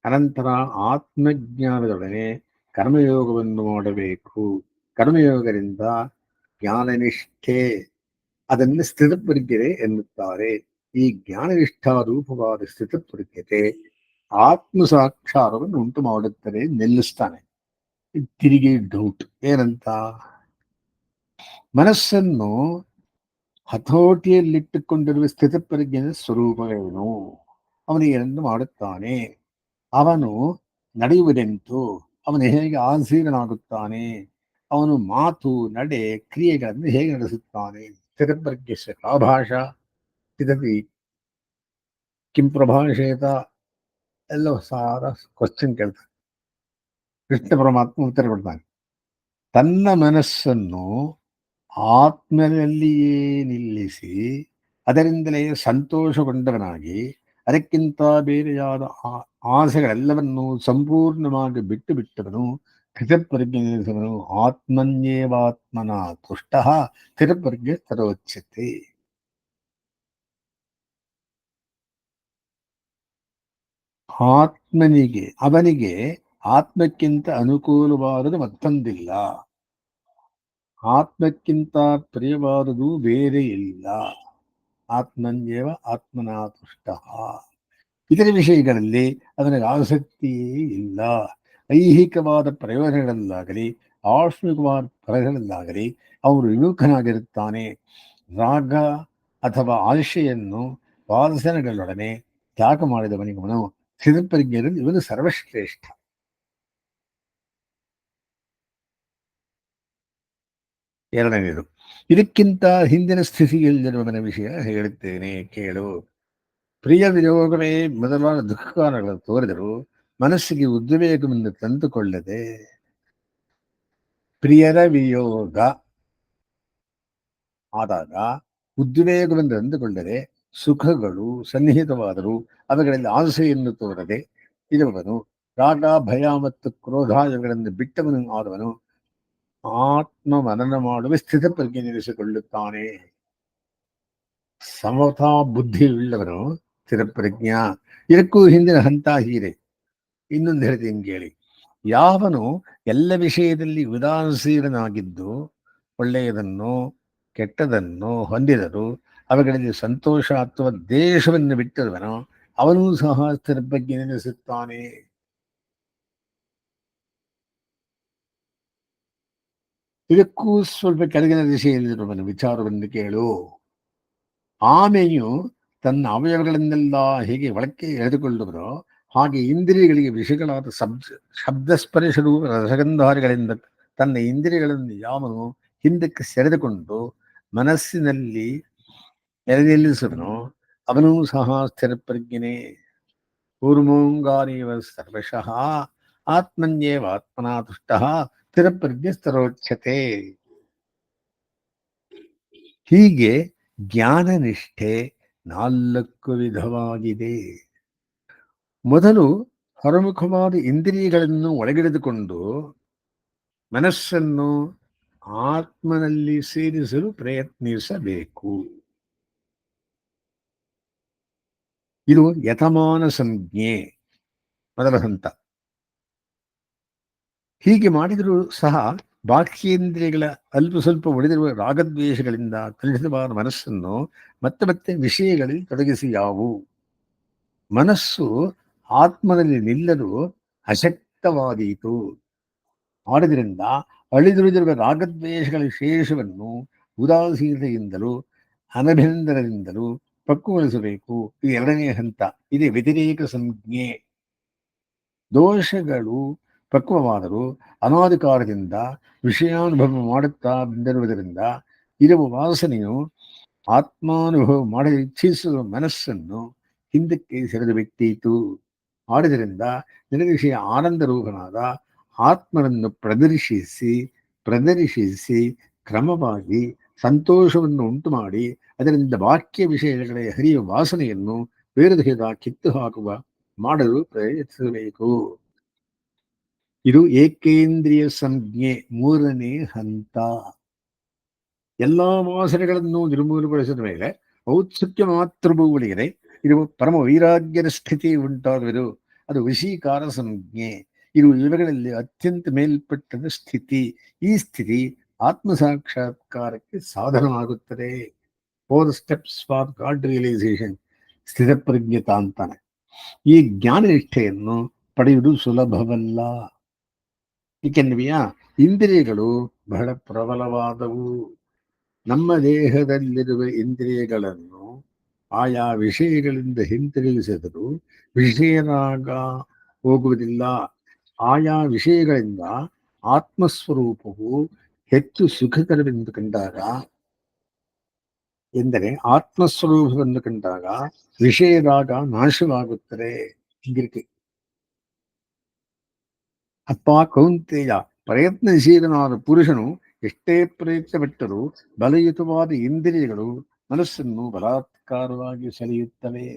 ಅನಂತರ ಆತ್ಮಜ್ಞಾನದೊಡನೆ ಕರ್ಮಯೋಗವನ್ನು ಮಾಡಬೇಕು. ಕರ್ಮಯೋಗದಿಂದ ಜ್ಞಾನನಿಷ್ಠೆ, ಅದನ್ನು ಸ್ಥಿತಪ್ರಜ್ಞತೆ ಎನ್ನುತ್ತಾರೆ. ಈ ಜ್ಞಾನನಿಷ್ಠಾ ರೂಪವಾದ ಸ್ಥಿತಪ್ರಜ್ಞತೆ ಆತ್ಮ ಸಾಕ್ಷಾತ್ಕಾರವನ್ನು ಉಂಟು ಮಾಡುತ್ತದೆ, ನಿಲ್ಲಿಸ್ತಾನೆ. ತಿರುಗಿ ಡೌಟ್ ಏನಂತ: ಮನಸ್ಸನ್ನು ಹತೋಟಿಯಲ್ಲಿಟ್ಟುಕೊಂಡಿರುವ ಸ್ಥಿತಪ್ರಜ್ಞನ ಸ್ವರೂಪವೇನು? ಅವನು ಏನನ್ನು ಮಾಡುತ್ತಾನೆ? ಅವನು ನಡೆಯುವುದೆಂತು? ಅವನು ಹೇಗೆ ಆಸೀನನಾಗುತ್ತಾನೆ? ಅವನು ಮಾತು, ನಡೆ, ಕ್ರಿಯೆಗಳನ್ನು ಹೇಗೆ ನಡೆಸುತ್ತಾನೆ? ಸ್ಥಿತಪ್ರಜ್ಞಸ್ಯ ಕಾ ಭಾಷಾ ಸ್ಥಿತತಿ ಕಿಂ ಪ್ರಭಾಷೇತ ಎಲ್ಲ ಸಾರ ಕ್ವಶನ್ ಕೇಳ್ತಾನೆ. ಕೃಷ್ಣ ಪರಮಾತ್ಮ ಉತ್ತರ ಕೊಡ್ತಾನೆ. ತನ್ನ ಮನಸ್ಸನ್ನು ಆತ್ಮನಲ್ಲಿಯೇ ನಿಲ್ಲಿಸಿ ಅದರಿಂದಲೇ ಸಂತೋಷಗೊಂಡವನಾಗಿ ಅದಕ್ಕಿಂತ ಬೇರೆಯಾದ ಆಸೆಗಳೆಲ್ಲವನ್ನೂ ಸಂಪೂರ್ಣವಾಗಿ ಬಿಟ್ಟು ಬಿಟ್ಟವನು ಸ್ಥಿತಪ್ರಜ್ಞನಿಸುವನು. ಆತ್ಮನ್ಯೇವಾತ್ಮನ ತುಷ್ಟ ಸ್ಥಿತಪ್ರಜ್ಞೆ ತರೋಚ್ಯತೆ. ಅವನಿಗೆ ಆತ್ಮಕ್ಕಿಂತ ಅನುಕೂಲವಾದುದು ಮತ್ತೊಂದಿಲ್ಲ, ಆತ್ಮಕ್ಕಿಂತ ಪ್ರಿಯವಾದುದು ಬೇರೆ ಇಲ್ಲ. ಆತ್ಮನ್ಯೇವ ಆತ್ಮನ ತುಷ್ಟ. ಇತರ ವಿಷಯಗಳಲ್ಲಿ ಅವನಿಗೆ ಆಸಕ್ತಿಯೇ ಇಲ್ಲ. ಐಹಿಕವಾದ ಪ್ರಯೋಜನಗಳಲ್ಲಾಗಲಿ ಆಶ್ಮಿಕವಾದ ಫಲಗಳಲ್ಲಾಗಲಿ ಅವರು ವಿಮುಖನಾಗಿರುತ್ತಾನೆ. ರಾಗ ಅಥವಾ ಆಶೆಯನ್ನು ವಾಸನೆಗಳೊಡನೆ ತ್ಯಾಗ ಮಾಡಿದವನಿಗವನು ಸ್ಥಿತಪ್ರಜ್ಞರಲ್ಲಿ ಇವನು ಸರ್ವಶ್ರೇಷ್ಠ. ಎರಡನೇದು, ಇದಕ್ಕಿಂತ ಹಿಂದಿನ ಸ್ಥಿತಿಯಲ್ಲಿರುವವನ ವಿಷಯ ಹೇಳುತ್ತೇನೆ ಕೇಳು. ಪ್ರಿಯ ವಿಯೋಗವೇ ಮೊದಲಾದ ದುಃಖಕಾರಗಳನ್ನು ತೋರಿದರು ಮನಸ್ಸಿಗೆ ಉದ್ವೇಗವನ್ನು ತಂದುಕೊಳ್ಳದೆ, ಪ್ರಿಯರ ವಿಯೋಗ ಆದಾಗ ಉದ್ವೇಗವನ್ನು ತಂದುಕೊಳ್ಳದೆ ಸುಖಗಳು ಸನ್ನಿಹಿತವಾದರೂ ಅವುಗಳಲ್ಲಿ ಆಸೆಯನ್ನು ತೋರದೆ ಇರುವವನು, ರಾಗ, ಭಯ ಮತ್ತು ಕ್ರೋಧಾದಿಗಳನ್ನು ಬಿಟ್ಟವನು ಆದವನು ಆತ್ಮ ಮನನ ಮಾಡುವ ಸ್ಥಿತಪ್ರಜ್ಞೆ ನಿಲ್ಲಿಸಿಕೊಳ್ಳುತ್ತಾನೆ. ಸಮತಾ ಬುದ್ಧಿಯುಳ್ಳವನು ಸ್ಥಿತಪ್ರಜ್ಞ. ಇದಕ್ಕೂ ಹಿಂದಿನ ಹಂತ ಹೀರೆ. ಇನ್ನೊಂದು ಹೇಳ್ತೀನಿ ಕೇಳಿ. ಯಾವನು ಎಲ್ಲ ವಿಷಯದಲ್ಲಿ ಉದಾಸೀನನಾಗಿದ್ದು ಒಳ್ಳೆಯದನ್ನು ಕೆಟ್ಟದನ್ನು ಹೊಂದಿದರು ಅವುಗಳಲ್ಲಿ ಸಂತೋಷ ಅಥವಾ ದೇಶವನ್ನು ಬಿಟ್ಟಿರುವನೋ ಅವನೂ ಸಹ ಸ್ಥಿತಪ್ರಜ್ಞೆ ನೆನೆಸುತ್ತಾನೆ. ಇದಕ್ಕೂ ಸ್ವಲ್ಪ ಕೆಳಗಿನ ದಿಶೆಯಲ್ಲಿರುವನು ವಿಚಾರವನ್ನು ಕೇಳು. ಆಮೆಯು ತನ್ನ ಅವಯವಗಳನ್ನೆಲ್ಲ ಹೇಗೆ ಒಳಕ್ಕೆ ಎಳೆದುಕೊಳ್ಳುವುದೋ ಹಾಗೆ ಇಂದ್ರಿಯಗಳಿಗೆ ವಿಷಯಗಳಾದ ಶಬ್ದಸ್ಪರ್ಶರು ರಸಗಂಧಾರಿಗಳಿಂದ ತನ್ನ ಇಂದ್ರಿಯಗಳನ್ನು ಯಾವನು ಹಿಂದಕ್ಕೆ ಸೆಳೆದುಕೊಂಡು ಮನಸ್ಸಿನಲ್ಲಿ ನೆಲೆನಿಲ್ಲಿಸುವನೋ ಅವನೂ ಸಹ ಸ್ಥಿರಪ್ರಜ್ಞನೇ. ಕೂರ್ಮೋಂಗಾರೀವ ಸರ್ವಶಃ ಆತ್ಮನ್ಯೇವ ಆತ್ಮನಾ ತುಷ್ಟ ಸ್ಥಿರಪ್ರಜ್ಞೆ ಸ್ತರೋಚ್ಯತೆ. ಹೀಗೆ ಜ್ಞಾನನಿಷ್ಠೆ 4 ವಿಧವಾಗಿದೆ. ಮೊದಲು ಹೊರಮುಖವಾದ ಇಂದ್ರಿಯಗಳನ್ನು ಒಳಗಿಡಿದುಕೊಂಡು ಮನಸ್ಸನ್ನು ಆತ್ಮನಲ್ಲಿ ಸೇರಿಸಲು ಪ್ರಯತ್ನಿಸಬೇಕು. ಇದು ಯತಮಾನ ಸಂಜ್ಞೆ ಮೊದಲ ಹಂತ. ಹೀಗೆ ಮಾಡಿದರೂ ಸಹ ಬಾಹ್ಯೇಂದ್ರಿಯಗಳ ಅಲ್ಪ ಸ್ವಲ್ಪ ಒಡೆದಿರುವ ರಾಗದ್ವೇಷಗಳಿಂದ ಕಲುಷಿತವಾದ ಮನಸ್ಸನ್ನು ಮತ್ತೆ ಮತ್ತೆ ವಿಷಯಗಳಲ್ಲಿ ತೊಡಗಿಸಿ ಯಾವುವು ಮನಸ್ಸು ಆತ್ಮನಲ್ಲಿ ನಿಲ್ಲಲು ಅಶಕ್ತವಾದೀತು. ಆದುದರಿಂದ ಅಳಿದುಳಿದಿರುವ ರಾಗದ್ವೇಷಗಳ ಶೇಷವನ್ನು ಉದಾಸೀನತೆಯಿಂದಲೂ ಅನಭಿನಂದನದಿಂದಲೂ ಪಕ್ವಗೊಳಿಸಬೇಕು. ಇದು ಎರಡನೇ ಹಂತ. ಇದೇ ವ್ಯತಿರೇಕ ಸಂಜ್ಞೆ. ದೋಷಗಳು ಪಕ್ವವಾದರೂ ಅನಾಧಿಕಾರದಿಂದ ವಿಷಯಾನುಭವ ಮಾಡುತ್ತಾ ಬಂದಿರುವುದರಿಂದ ಇರುವ ವಾಸನೆಯು ಆತ್ಮಾನುಭವ ಮಾಡಲು ಇಚ್ಛಿಸುವ ಮನಸ್ಸನ್ನು ಹಿಂದಕ್ಕೆ ಸೆಳೆದು ಬಿಟ್ಟೀತು. ಆದುದರಿಂದ ನಿರ್ವಿಷಯ ಆನಂದ ರೂಪನಾದ ಆತ್ಮನನ್ನು ಪ್ರದರ್ಶಿಸಿ ಕ್ರಮವಾಗಿ ಸಂತೋಷವನ್ನು ಉಂಟು ಮಾಡಿ ಅದರಿಂದ ಬಾಹ್ಯ ವಿಷಯಗಳ ಹರಿಯುವ ವಾಸನೆಯನ್ನು ಬೇರೆದೆಗೆದ ಕಿತ್ತು ಹಾಕುವ ಮಾಡಲು ಪ್ರಯತ್ನಿಸಬೇಕು. ಇದು ಏಕೇಂದ್ರಿಯ ಸಂಜ್ಞೆ ಮೂರನೇ ಹಂತ. ಎಲ್ಲಾ ವಾಸನೆಗಳನ್ನು ನಿರ್ಮೂಲಗೊಳಿಸಿದ ಮೇಲೆ ಔತ್ಸುಕ್ಯ ಮಾತ್ರವೂ ಉಳಿಯದೆ ಇದು ಪರಮ ವೈರಾಗ್ಯದ ಸ್ಥಿತಿ ಉಂಟಾಗುವುದು. ಅದು ವಶೀಕಾರ ಸಂಜ್ಞೆ. ಇದು ಇವುಗಳಲ್ಲಿ ಅತ್ಯಂತ ಮೇಲ್ಪಟ್ಟದ ಸ್ಥಿತಿ. ಈ ಸ್ಥಿತಿ ಆತ್ಮ ಸಾಕ್ಷಾತ್ಕಾರಕ್ಕೆ ಸಾಧನವಾಗುತ್ತದೆ. 4 steps ಫಾರ್ ಗಾಡ್ ರಿಯಲೈಸೇಷನ್. ಸ್ಥಿತಪ್ರಜ್ಞತ ಅಂತಾನೆ. ಈ ಜ್ಞಾನ ನಿಷ್ಠೆಯನ್ನು ಪಡೆಯುವುದು ಸುಲಭವಲ್ಲ. ಏಕೆಂದೆಯಾ ಇಂದ್ರಿಯಗಳು ಬಹಳ ಪ್ರಬಲವಾದವು. ನಮ್ಮ ದೇಹದಲ್ಲಿರುವ ಇಂದ್ರಿಯಗಳನ್ನು ಆಯಾ ವಿಷಯಗಳಿಂದ ಹಿಂತಿರುಗಿಸಿದರೂ ವಿಷಯರಾಗ ಹೋಗುವುದಿಲ್ಲ. ಆಯಾ ವಿಷಯಗಳಿಂದ ಆತ್ಮಸ್ವರೂಪವು ಹೆಚ್ಚು ಸುಖಕರವೆಂದು ಕಂಡಾಗ, ಎಂದರೆ ಆತ್ಮಸ್ವರೂಪವನ್ನು ಕಂಡಾಗ ವಿಷಯರಾಗ ನಾಶವಾಗುತ್ತದೆ. ಹೀಗಿರುತ್ತೆ. ಅಪ್ಪ ಕೌಂತೆಯ, ಪ್ರಯತ್ನಶೀಲನಾದ ಪುರುಷನು ಎಷ್ಟೇ ಪ್ರಯತ್ನಪಟ್ಟರೂ ಬಲಯುತವಾದ ಇಂದ್ರಿಯಗಳು ಮನಸ್ಸನ್ನು ಬಲಾತ್ಕಾರವಾಗಿ ಸೆಳೆಯುತ್ತವೆ.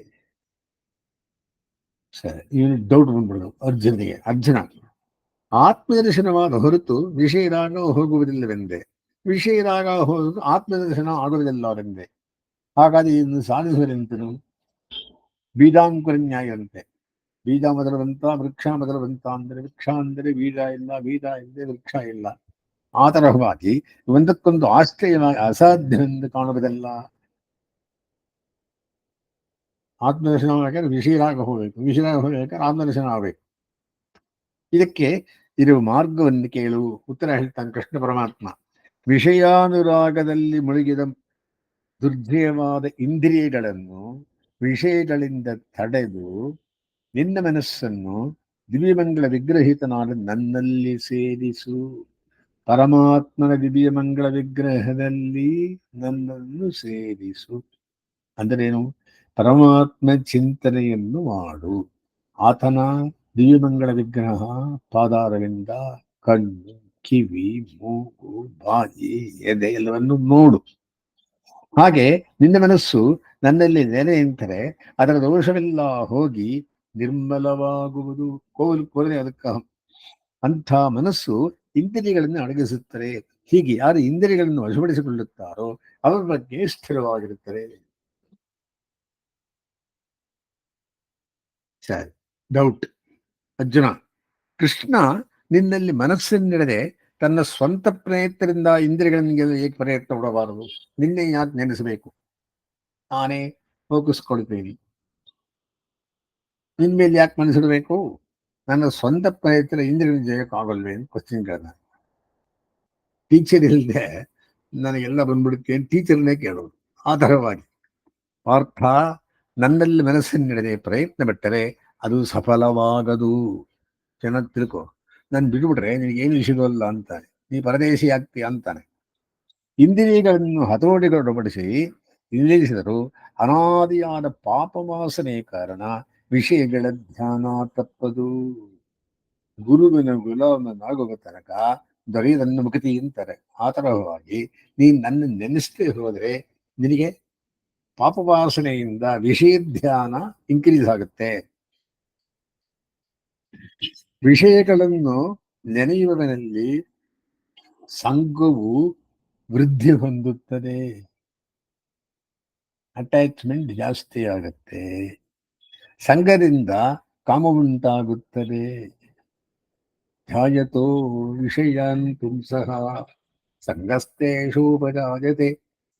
ಸರಿ, ಇವನು ಡೌಟ್ ಬಂದ್ಬಿಡೋದು ಅರ್ಜುನಿಗೆ. ಅರ್ಜುನ, ಆತ್ಮದರ್ಶನವಾದ ಹೊರತು ವಿಷಯರಾಗ ಹೋಗುವುದಿಲ್ಲವೆಂದೆ, ವಿಷಯರಾಗ ಹೋಗುವುದು ಆತ್ಮದರ್ಶನ ಆಗುವುದಿಲ್ಲವೆಂದೆ. ಹಾಗಾದರೆ ಇದನ್ನು ಸಾಧಿಸುವುದೆಂತನು? ಬೀಜಾಂಕುರ ನ್ಯಾಯವಂತೆ. ಬೀಜ ಮೊದಲು ಬಂತ, ವೃಕ್ಷ ಮೊದಲು ಬಂತ ಅಂದರೆ ವೃಕ್ಷ ಅಂದರೆ ಬೀಜ ಇಲ್ಲ, ಬೀಜ ಇಲ್ಲದೆ ವೃಕ್ಷ ಇಲ್ಲ. ಆ ತರಹವಾಗಿ ಒಂದಕ್ಕೊಂದು ಆಶ್ರಯವಾಗಿ ಅಸಾಧ್ಯವೆಂದು ಕಾಣುವುದಲ್ಲ. ಆತ್ಮದರ್ಶನ ಆಗಬೇಕಾದ್ರೆ ವಿಷಯರಾಗ ಹೋಗಬೇಕು, ವಿಷಯರಾಗ ಹೋಗಬೇಕಾದ್ರೆ ಆತ್ಮದರ್ಶನ ಆಗಬೇಕು. ಇದಕ್ಕೆ ಇರುವ ಮಾರ್ಗವನ್ನು ಕೇಳು. ಉತ್ತರ ಹೇಳ್ತಾನೆ ಕೃಷ್ಣ ಪರಮಾತ್ಮ. ವಿಷಯಾನುರಾಗದಲ್ಲಿ ಮುಳುಗಿದ ದುರ್ಜಯವಾದ ಇಂದ್ರಿಯಗಳನ್ನು ವಿಷಯಗಳಿಂದ ತಡೆದು ನಿನ್ನ ಮನಸ್ಸನ್ನು ದಿವ್ಯಮಂಗಳ ವಿಗ್ರಹಿತನಾದ ನನ್ನಲ್ಲಿ ಸೇರಿಸು. ಪರಮಾತ್ಮನ ದಿವ್ಯಮಂಗಳ ವಿಗ್ರಹದಲ್ಲಿ ನನ್ನನ್ನು ಸೇರಿಸು. ಅಂದರೇನು? ಪರಮಾತ್ಮ ಚಿಂತನೆಯನ್ನು ಮಾಡು. ಆತನ ದಿವ್ಯಮಂಗಳ ವಿಗ್ರಹ ಪಾದಾರವಿಂದ, ಕಣ್ಣು, ಕಿವಿ, ಮೂಗು, ಬಾಯಿ, ಎದೆ ಎಲ್ಲವನ್ನು ನೋಡು. ಹಾಗೆ ನಿನ್ನ ಮನಸ್ಸು ನನ್ನಲ್ಲಿ ನೆಲೆ ನಿಂತರೆ ಅದರ ದೋಷವೆಲ್ಲ ಹೋಗಿ ನಿರ್ಮಲವಾಗುವುದು. ಕೋಲೆ ಅದಕ್ಕ ಅಂಥ ಮನಸ್ಸು ಇಂದ್ರಿಯಗಳನ್ನು ಅಡಗಿಸುತ್ತದೆ. ಹೀಗೆ ಯಾರು ಇಂದ್ರಿಯಗಳನ್ನು ವಶಪಡಿಸಿಕೊಳ್ಳುತ್ತಾರೋ ಅವರ ಬಗ್ಗೆ ಸ್ಥಿರವಾಗಿರುತ್ತದೆ. ಸರಿ, ಡೌಟ್. ಅರ್ಜುನ, ಕೃಷ್ಣ ನಿನ್ನಲ್ಲಿ ಮನಸ್ಸನ್ನಿಡದೆ ತನ್ನ ಸ್ವಂತ ಪ್ರಯತ್ನದಿಂದ ಇಂದ್ರಿಯಗಳನ್ನು ಏಕೆ ಪ್ರಯತ್ನ ಪಡಬಾರದು? ನಿನ್ನೆ ಯಾಕೆ ನೆನೆಸಬೇಕು? ನಾನೇ ಹೋಗಿಸ್ಕೊಳ್ತೀನಿ, ನಿನ್ ಮೇಲೆ ಯಾಕೆ ಮನಸ್ಸಿಡಬೇಕು? ನನ್ನ ಸ್ವಂತ ಪ್ರಯತ್ನ ಇಂದ್ರಿಯ ಜಯಕ್ಕಾಗಲ್ವೇ ಅಂತ ಕ್ವಶನ್ ಕೇಳ. ಟೀಚರ್ ಇಲ್ಲದೆ ನನಗೆಲ್ಲ ಬಂದ್ಬಿಡುತ್ತೆ, ಟೀಚರ್ನೇ ಕೇಳೋದು. ಆ ತರವಾಗಿ ಪಾರ್ಥ ನನ್ನಲ್ಲಿ ಮನಸ್ಸನ್ನಿಡದೆ ಪ್ರಯತ್ನ ಬಿಟ್ಟರೆ ಅದು ಸಫಲವಾಗದು. ಚೆನ್ನಾಗಿ ತಿಳ್ಕೊ. ನಾನು ಬಿಟ್ಬಿಟ್ರೆ ನಿನಗೇನು ಸಿಗೋಲ್ಲ ಅಂತಾನೆ, ನೀ ಪರದೇಶಿ ಆಗ್ತೀಯ ಅಂತಾನೆ. ಇಂದ್ರಿಯಗಳನ್ನು ಹತೋಟಿಗೊಳಪಡಿಸಿ ನಿಲ್ಲಿಸಿದರೂ ಅನಾದಿಯಾದ ಪಾಪವಾಸನೆ ಕಾರಣ ವಿಷಯಗಳ ಧ್ಯಾನ ತಪ್ಪದು. ಗುರುವಿನ ಗುಲಾಮನಾಗುವ ತನಕ ದೊರೆಯದನ್ನು ಮುಕ್ತಿ ಅಂತಾರೆ. ಆ ತರಹವಾಗಿ ನೀನು ನನ್ನ ನೆನೆಸದೆ ಹೋದರೆ ನಿನಗೆ ಪಾಪವಾಸನೆಯಿಂದ ವಿಷಯ ಧ್ಯಾನ ಇನ್ಕ್ರೀಸ್ ಆಗುತ್ತೆ. ವಿಷಯಗಳನ್ನು ನೆನೆಯುವವನಲ್ಲಿ ಸಂಘವು ವೃದ್ಧಿ ಹೊಂದುತ್ತದೆ, ಅಟ್ಯಾಚ್ಮೆಂಟ್ ಜಾಸ್ತಿ ಆಗುತ್ತೆ. ಸಂಘದಿಂದ ಕಾಮವುಂಟಾಗುತ್ತದೆ. ಧ್ಯಾಯತೋ ವಿಷಯಾನ್ ಪುಂಸಃ ಸಂಗಸ್ತೇಷೂಪಜಾಯತೆ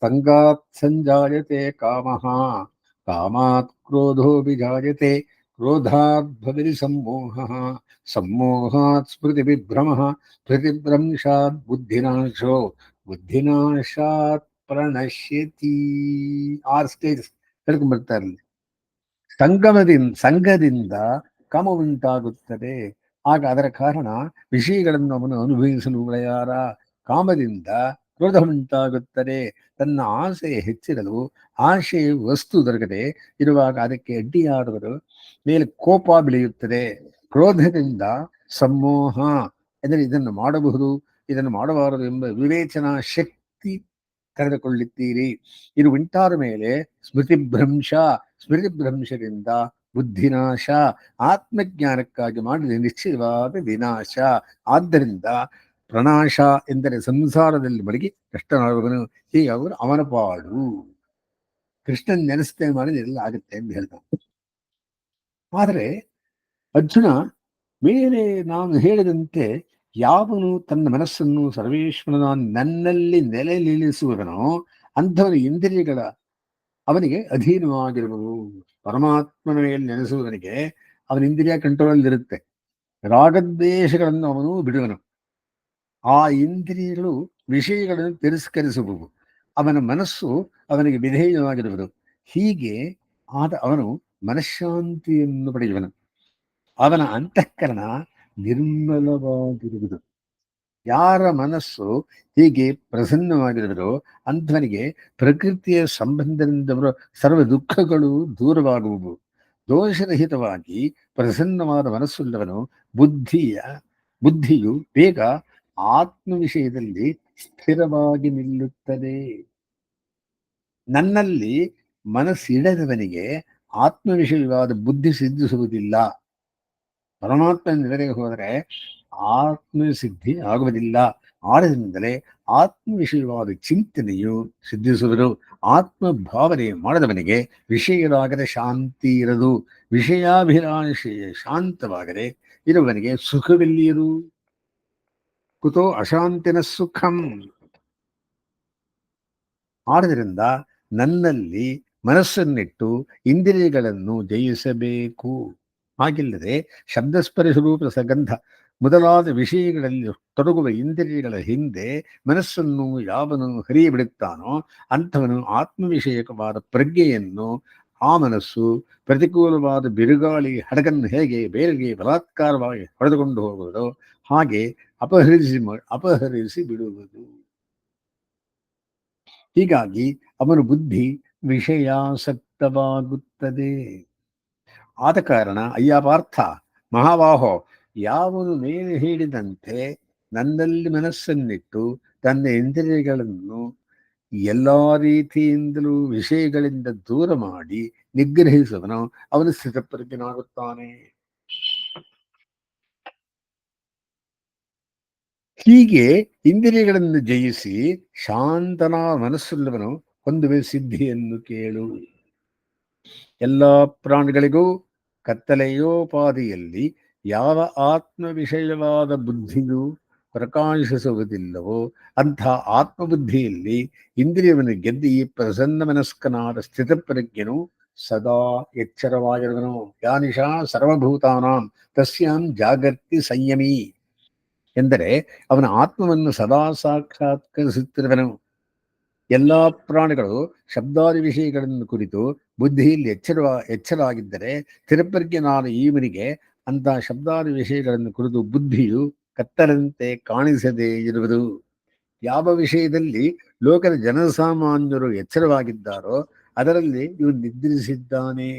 ಸಂಗಾತ್ ಸಂಜಾಯತೆ ಕಾಮಃ ಕಾಮಾತ್ ಕ್ರೋಧೋಭಿಜಾಯತೆ ಕ್ರೋಧಾತ್ ಭವತಿ ಸಮ್ಮೋಹಃ ಸಮ್ಮೋಹಾತ್ ಸ್ಮೃತಿವಿಭ್ರಮಃ ಸ್ಮೃತಿಭ್ರಂಶಾತ್ ಬುದ್ಧಿನಾಶೋ ಬುದ್ಧಿನಾಶಾತ್ ಪ್ರಣಶ್ಯತಿ. 6 ಸ್ಟೇಜ್ ಹೇಳ್ಕೊಂಡ್ಬರ್ತಾ ಇರಲಿ. ಸಂಘದಿಂದ ಕಾಮ ಉಂಟಾಗುತ್ತದೆ. ಆಗ ಅದರ ಕಾರಣ ವಿಷಯಗಳನ್ನು ಅವನು ಅನುಭವಿಸಲು ತಯಾರ. ಕಾಮದಿಂದ ಕ್ರೋಧ ಉಂಟಾಗುತ್ತದೆ. ತನ್ನ ಆಸೆ ಹೆಚ್ಚಿರಲು ಆಶೆ ವಸ್ತು ದೊರಕದೆ ಇರುವಾಗ ಅದಕ್ಕೆ ಅಡ್ಡಿಯಾಡುವರು ಮೇಲೆ ಕೋಪ ಬೆಳೆಯುತ್ತದೆ. ಕ್ರೋಧದಿಂದ ಸಮೋಹ, ಅಂದರೆ ಇದನ್ನು ಮಾಡಬಹುದು ಇದನ್ನು ಮಾಡಬಾರದು ಎಂಬ ವಿವೇಚನಾ ಶಕ್ತಿ ಕಳೆದುಕೊಳ್ಳುತ್ತೀರಿ. ಇದು ಉಂಟಾದ ಮೇಲೆ ಸ್ಮೃತಿಭ್ರಂಶ, ಸ್ಮೃತಿಭ್ರಂಶದಿಂದ ಬುದ್ಧಿನಾಶ, ಆತ್ಮಜ್ಞಾನಕ್ಕಾಗಿ ಮಾಡಿದ ನಿಶ್ಚಯವಾದ ವಿನಾಶ. ಆದ್ದರಿಂದ ಪ್ರಣಾಶ ಎಂದರೆ ಸಂಸಾರದಲ್ಲಿ ಮಡಗಿ ಕಷ್ಟನಾಗುವನು. ಹೀಗೆ ಅವರು ಅವನ ಪಾಡು ಕೃಷ್ಣನ್ ನೆನೆಸ್ತೇ ಮಾಡಿದ್ರೆ ಎಲ್ಲ ಆಗುತ್ತೆ ಎಂದು ಹೇಳ್ತಾನೆ. ಆದರೆ ಅರ್ಜುನ ಮೇಲೆ ನಾನು ಹೇಳಿದಂತೆ ಯಾವನು ತನ್ನ ಮನಸ್ಸನ್ನು ಸರ್ವೇಶ್ವರನ ನನ್ನಲ್ಲಿ ನೆಲೆ ನಿಲ್ಲಿಸುವವನೋ ಅಂಥವನ ಇಂದ್ರಿಯಗಳ ಅವನಿಗೆ ಅಧೀನವಾಗಿರುವುದು. ಪರಮಾತ್ಮನ ಮೇಲೆ ನೆನೆಸುವುದನಿಗೆ ಅವನ ಇಂದ್ರಿಯ ಕಂಟ್ರೋಲ್ ಇರುತ್ತೆ. ರಾಗದ್ವೇಷಗಳನ್ನು ಅವನು ಬಿಡುವನು. ಆ ಇಂದ್ರಿಯಗಳು ವಿಷಯಗಳನ್ನು ತಿರಸ್ಕರಿಸುವುದು. ಅವನ ಮನಸ್ಸು ಅವನಿಗೆ ವಿಧೇಯವಾಗಿರುವುದು. ಹೀಗೆ ಆದ ಅವನು ಮನಃಶಾಂತಿಯನ್ನು ಪಡೆಯುವನು. ಅವನ ಅಂತಃಕರಣ ನಿರ್ಮಲವಾಗಿರುವುದು. ಯಾರ ಮನಸ್ಸು ಹೀಗೆ ಪ್ರಸನ್ನವಾಗಿರುವುದೋ ಅಂಥವನಿಗೆ ಪ್ರಕೃತಿಯ ಸಂಬಂಧದಿಂದ ಬರುವ ಸರ್ವ ದುಃಖಗಳು ದೂರವಾಗುವುದು. ದೋಷರಹಿತವಾಗಿ ಪ್ರಸನ್ನವಾದ ಮನಸ್ಸುಳ್ಳವನು ಬುದ್ಧಿಯು ಬೇಗ ಆತ್ಮ ವಿಷಯದಲ್ಲಿ ಸ್ಥಿರವಾಗಿ ನಿಲ್ಲುತ್ತದೆ. ನನ್ನಲ್ಲಿ ಮನಸ್ಸಿಡದವನಿಗೆ ಆತ್ಮ ವಿಷಯವಾದ ಬುದ್ಧಿ ಸಿದ್ಧಿಸುವುದಿಲ್ಲ. ಪರಮಾತ್ಮನ ನೆಲೆಗೆ ಹೋದರೆ ಆತ್ಮಸಿದ್ಧಿ ಆಗುವುದಿಲ್ಲ. ಆದ್ದರಿಂದಲೇ ಆತ್ಮ ವಿಷಯವಾದ ಚಿಂತನೆಯು ಸಿದ್ಧಿಸುವುದು. ಆತ್ಮ ಭಾವನೆ ಮಾಡದವನಿಗೆ ವಿಷಯರಾಗದೆ ಶಾಂತಿ ಇರದು. ವಿಷಯಾಭಿಲಾಷೆಯ ಶಾಂತವಾಗದೆ ಇರುವವನಿಗೆ ಸುಖವಿಲ್ಲಿಯದು. ಕುತೋ ಅಶಾಂತಿನ ಸುಖಂ. ಆದ್ದರಿಂದ ನನ್ನಲ್ಲಿ ಮನಸ್ಸನ್ನಿಟ್ಟು ಇಂದ್ರಿಯಗಳನ್ನು ಜಯಿಸಬೇಕು. ಹಾಗಿಲ್ಲದೆ ಶಬ್ದಸ್ಪರ್ಶರೂಪ ಸಗಂಧ ಮೊದಲಾದ ವಿಷಯಗಳಲ್ಲಿ ತೊಡಗುವ ಇಂದ್ರಿಯಗಳ ಹಿಂದೆ ಮನಸ್ಸನ್ನು ಯಾವನು ಹರಿಯಬಿಡುತ್ತಾನೋ ಅಂಥವನು ಆತ್ಮವಿಷಯಕವಾದ ಪ್ರಜ್ಞೆಯನ್ನು, ಆ ಮನಸ್ಸು ಪ್ರತಿಕೂಲವಾದ ಬಿರುಗಾಳಿ ಹಡಗನ್ನು ಹೇಗೆ ಬೇರೆಗೆ ಬಲಾತ್ಕಾರವಾಗಿ ಹೊಡೆದುಕೊಂಡು ಹೋಗುವುದೋ ಹಾಗೆ ಅಪಹರಿಸಿ ಬಿಡುವುದು. ಹೀಗಾಗಿ ಅವನ ಬುದ್ಧಿ ವಿಷಯಾಸಕ್ತವಾಗುತ್ತದೆ. ಆದ ಕಾರಣ ಅಯ್ಯ ಪಾರ್ಥ ಮಹಾಬಾಹೋ, ಯಾವನು ಮೇಲೆ ಹೇಳಿದಂತೆ ನನ್ನಲ್ಲಿ ಮನಸ್ಸನ್ನಿಟ್ಟು ತನ್ನ ಇಂದ್ರಿಯಗಳನ್ನು ಎಲ್ಲಾ ರೀತಿಯಿಂದಲೂ ವಿಷಯಗಳಿಂದ ದೂರ ಮಾಡಿ ನಿಗ್ರಹಿಸುವನು ಅವನು ಸ್ಥಿತಪ್ರಜ್ಞನಾಗುತ್ತಾನೆ. ಹೀಗೆ ಇಂದ್ರಿಯಗಳನ್ನು ಜಯಿಸಿ ಶಾಂತನ ಮನಸ್ಸುಳ್ಳವನು ಹೊಂದುವ ಸಿದ್ಧಿಯನ್ನು ಕೇಳು. ಎಲ್ಲ ಪ್ರಾಣಿಗಳಿಗೂ ಕತ್ತಲೆಯೋಪಾದಿಯಲ್ಲಿ ಯಾವ ಆತ್ಮ ವಿಷಯವಾದ ಬುದ್ಧಿಯು ಪ್ರಕಾಶಿಸುವುದಿಲ್ಲವೋ ಅಂಥ ಆತ್ಮಬುದ್ಧಿಯಲ್ಲಿ ಇಂದ್ರಿಯವನ್ನು ಗೆದ್ದು ಈ ಪ್ರಸನ್ನ ಮನಸ್ಕನಾದ ಸ್ಥಿತಪ್ರಜ್ಞನು ಸದಾ ಎಚ್ಚರವಾಗಿರುವನು. ಯಾನಿಶಾ ಸರ್ವಭೂತಾನಾಂ ತಸ್ಯಾಂ ಜಾಗರ್ತಿ ಸಂಯಮಿ ಎಂದರೆ ಅವನ ಆತ್ಮವನ್ನು ಸದಾ ಸಾಕ್ಷಾತ್ಕರಿಸುತ್ತಿರುವನು. ಎಲ್ಲಾ ಪ್ರಾಣಿಗಳು ಶಬ್ದಾದಿ ವಿಷಯಗಳನ್ನು ಕುರಿತು ಬುದ್ಧಿಯಲ್ಲಿ ಎಚ್ಚರಾಗಿದ್ದರೆ ಸ್ಥಿರಪ್ರಜ್ಞನಾದ ಈವನಿಗೆ ಅಂತಹ ಶಬ್ದಾದಿ ವಿಷಯಗಳನ್ನು ಕುರಿತು ಬುದ್ಧಿಯು ಕತ್ತಲಂತೆ ಕಾಣಿಸದೇ ಇರುವುದು. ಯಾವ ವಿಷಯದಲ್ಲಿ ಲೋಕದ ಜನಸಾಮಾನ್ಯರು ಎಚ್ಚರವಾಗಿದ್ದಾರೋ ಅದರಲ್ಲಿ ಇವನು ನಿದ್ರಿಸಿದ್ದಾನೆ.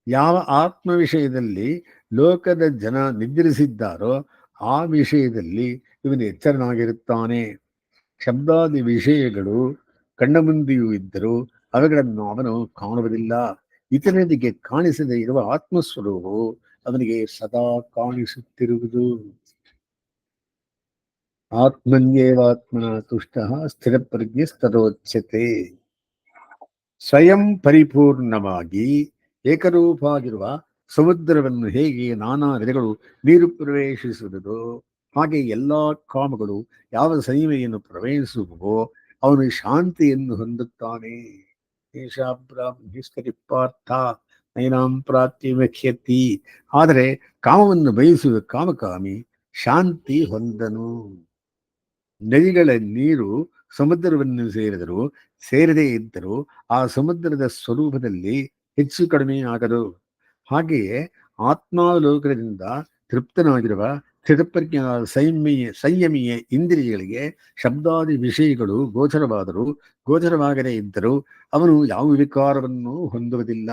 ಯಾವ ಆತ್ಮ ವಿಷಯದಲ್ಲಿ ಲೋಕದ ಜನ ನಿದ್ರಿಸಿದ್ದಾರೋ ಆ ವಿಷಯದಲ್ಲಿ ಇವನು ಎಚ್ಚರನಾಗಿರುತ್ತಾನೆ. ಶಬ್ದಾದಿ ವಿಷಯಗಳು ಕಣ್ಣ ಮುಂದೆಯೂ ಇದ್ದರೂ ಅವುಗಳನ್ನು ಅವನು ಕಾಣುವುದಿಲ್ಲ. ಇತರರಿಗೆ ಕಾಣಿಸದೇ ಇರುವ ಆತ್ಮಸ್ವರೂಪವು ಅವನಿಗೆ ಸದಾ ಕಾಣಿಸುತ್ತಿರುವುದು. ಆತ್ಮನ್ಯೇವಾತ್ಮನ ತುಷ್ಟ ಸ್ಥಿರಪ್ರಜ್ಞೆ ಸ್ತರೋಚ್ಯತೆ. ಸ್ವಯಂ ಪರಿಪೂರ್ಣವಾಗಿ ಏಕರೂಪವಾಗಿರುವ ಸಮುದ್ರವನ್ನು ಹೇಗೆ ನಾನಾ ನದಿಗಳು ನೀರು ಪ್ರವೇಶಿಸುವುದೋ ಹಾಗೆ ಎಲ್ಲ ಕಾಮಗಳು ಯಾವ ಸೀಮೆಯನ್ನು ಪ್ರವೇಶಿಸುವವೋ ಅವನು ಶಾಂತಿಯನ್ನು ಹೊಂದುತ್ತಾನೆ. ಏಷಾಬ್ರಾಹ್ಮಿ ಪಾರ್ಥ ನೈನಾಂ ಪ್ರಾಪ್ತಿಮಖ್ಯತಿ. ಆದರೆ ಕಾಮವನ್ನು ಬಯಸುವ ಕಾಮಕಾಮಿ ಶಾಂತಿ ಹೊಂದನು. ನದಿಗಳ ನೀರು ಸಮುದ್ರವನ್ನು ಸೇರಿದರೂ ಸೇರದೇ ಇದ್ದರೂ ಆ ಸಮುದ್ರದ ಸ್ವರೂಪದಲ್ಲಿ ಹೆಚ್ಚು ಕಡಿಮೆ ಆಗದು. ಹಾಗೆಯೇ ಆತ್ಮಾವಲೋಕನದಿಂದ ತೃಪ್ತನಾಗಿರುವ ಸ್ಥಿತಪ್ರಜ್ಞಾದ ಸಂಯಮಿಯ ಇಂದ್ರಿಯಗಳಿಗೆ ಶಬ್ದಾದಿ ವಿಷಯಗಳು ಗೋಚರವಾದರೂ ಗೋಚರವಾಗದೇ ಇದ್ದರೂ ಅವನು ಯಾವ ವಿಕಾರವನ್ನು ಹೊಂದುವುದಿಲ್ಲ.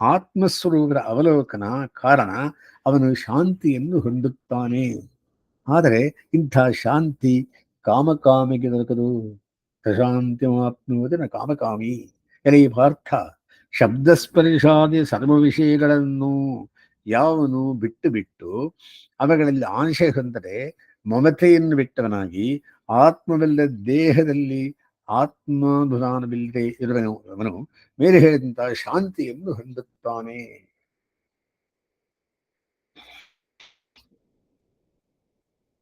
ಆತ್ಮಸ್ವರೂಪದ ಅವಲೋಕನ ಕಾರಣ ಅವನು ಶಾಂತಿಯನ್ನು ಹೊಂದುತ್ತಾನೆ. ಆದರೆ ಇಂಥ ಶಾಂತಿ ಕಾಮಕಾಮಿಗೆ ದೊರಕದು. ಪ್ರಶಾಂತಿಮಾಪ್ನುವುದು ನ ಕಾಮಕಾಮಿ. ಎಲೆ ಪಾರ್ಥ, ಶಬ್ದಸ್ಪರ್ಶಾದಿ ಸರ್ವ ವಿಷಯಗಳನ್ನು ಯಾವನು ಬಿಟ್ಟು ಬಿಟ್ಟು ಅವುಗಳಲ್ಲಿ ಆಶೆ ಹೊಂದರೆ ಮಮತೆಯನ್ನು ಬಿಟ್ಟವನಾಗಿ ಆತ್ಮವಿಲ್ಲದ ದೇಹದಲ್ಲಿ ಆತ್ಮಾಭಿಮಾನವಿಲ್ಲದೆ ಇರುವನು ಅವನು ಮೇಲೆ ಹೇಳಿದಂತಹ ಶಾಂತಿಯನ್ನು ಹೊಂದುತ್ತಾನೆ.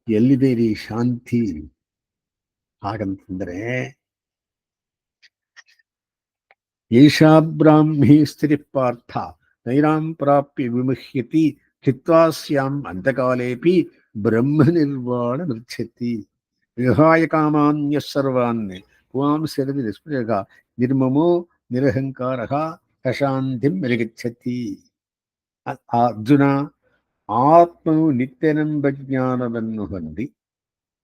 ಎಲ್ಲಿದೆ ರೀ ಶಾಂತಿ ಹಾಗಂತಂದ್ರೆ, ಏಷಾ ಬ್ರಾಹ್ಮಿ ಸ್ಥಿತಿ ಪಾರ್ಥ ನೈರಾಂ ಪ್ರಾಪ್ಯ ವಿಮುಹ್ಯತಿ ಸ್ಥಿತ್ವಾ ಸ್ಯಾಂ ಅಂತಕಾಲೇಪಿ ಬ್ರಹ್ಮ ನಿರ್ವಾಣ ಮೃಚ್ಛತಿ. ವಿಹಾಯ ಕಾಮಾನ್ಯ ಸರ್ವಾನ್ ಪುಮಾಂ ಸರದಿ ನಿಸ್ಪೃಹ ನಿರ್ಮಮೋ ನಿರಹಂಕಾರ ಪ್ರಶಾಂತಿಂ ಮೆಲಗಿಚ್ಛತಿ. ಅರ್ಜುನ, ಆತ್ಮನು ನಿತ್ಯನೆಂಬ ಜ್ಞಾನವನ್ನು ಹೊಂದಿ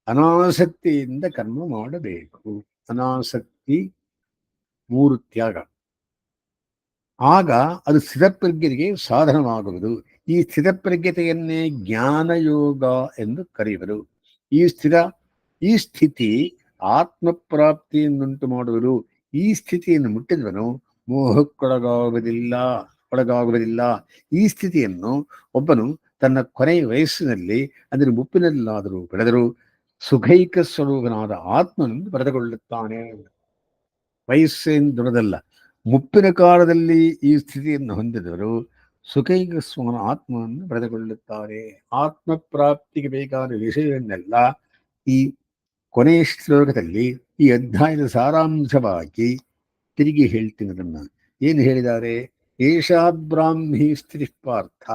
ಅನಾಸಕ್ತಿಯಿಂದ ಕರ್ಮ ಮಾಡಬೇಕು. ಅನಾಸಕ್ತಿ ಮೂರು ತ್ಯಾಗ. ಆಗ ಅದು ಸ್ಥಿತಪ್ರಜ್ಞೆಗೆ ಸಾಧನವಾಗುವುದು. ಈ ಸ್ಥಿತಪ್ರಜ್ಞತೆಯನ್ನೇ ಜ್ಞಾನಯೋಗ ಎಂದು ಕರೆಯುವರು. ಈ ಸ್ಥಿತಿ ಆತ್ಮಪ್ರಾಪ್ತಿಯನ್ನುಂಟು ಮಾಡುವುದು. ಈ ಸ್ಥಿತಿಯನ್ನು ಮುಟ್ಟಿದವನು ಮೋಹಕ್ಕೊಳಗಾಗುವುದಿಲ್ಲ. ಈ ಸ್ಥಿತಿಯನ್ನು ಒಬ್ಬನು ತನ್ನ ಕೊನೆಯ ವಯಸ್ಸಿನಲ್ಲಿ ಅಂದರೆ ಮುಪ್ಪಿನಲ್ಲಾದರೂ ಪಡೆದರೂ ಸುಖೈಕ ಸ್ವರೂಪನಾದ ಆತ್ಮನನ್ನು ಪಡೆದುಕೊಳ್ಳುತ್ತಾನೆ. ವಯಸ್ಸೇನು ದೊಡ್ಡದಲ್ಲ. ಮುಪ್ಪಿನ ಕಾಲದಲ್ಲಿ ಈ ಸ್ಥಿತಿಯನ್ನು ಹೊಂದಿದವರು ಸುಖೈಕ ಸ್ವನ ಆತ್ಮವನ್ನು ಪಡೆದುಕೊಳ್ಳುತ್ತಾರೆ. ಆತ್ಮ ಪ್ರಾಪ್ತಿಗೆ ಬೇಕಾದ ವಿಷಯವನ್ನೆಲ್ಲ ಈ ಕೊನೆಯ ಶ್ಲೋಕದಲ್ಲಿ ಈ ಅಧ್ಯಾಯದ ಸಾರಾಂಶವಾಗಿ ತಿರುಗಿ ಹೇಳ್ತೀನಿ. ಅದನ್ನ ಏನು ಹೇಳಿದ್ದಾರೆ? ಏಷಾ ಬ್ರಾಹ್ಮಿ ಸ್ಥಿತಿ ಪಾರ್ಥ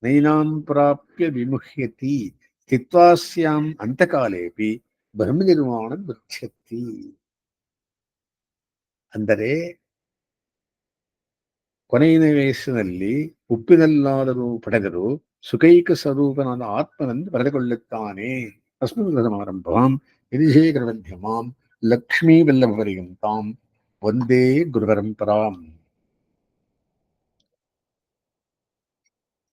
ನೈನಾಂ ಪ್ರಾಪ್ಯ ವಿಮುಹ್ಯತಿ ಸ್ಥಿತ್ವಾ ಸ್ಯಾಂ ಅಂತಕಾಲೇಪಿ ಬ್ರಹ್ಮ ನಿರ್ವಾಣ ಮುಚ್ಛತಿ. ಅಂದರೆ ಕೊನೆಯ ವಯಸ್ಸಿನಲ್ಲಿ ಉಪ್ಪಿನಲ್ಲಾದರೂ ಪಡೆದರೂ ಸುಖೈಕ ಸ್ವರೂಪನಾದ ಆತ್ಮನನ್ನು ಪಡೆದುಕೊಳ್ಳುತ್ತಾನೆ. ಅಸ್ಮಿನ್ ಸಮಾರಂಭಾಂ ವಿಧಿಶೇಖರ ಮಧ್ಯಮಾಂ ಲಕ್ಷ್ಮೀ ವಲ್ಲಭ ಪರ್ಯಂತಾಂ ವಂದೇ ಗುರು ಪರಂಪರಾಂ.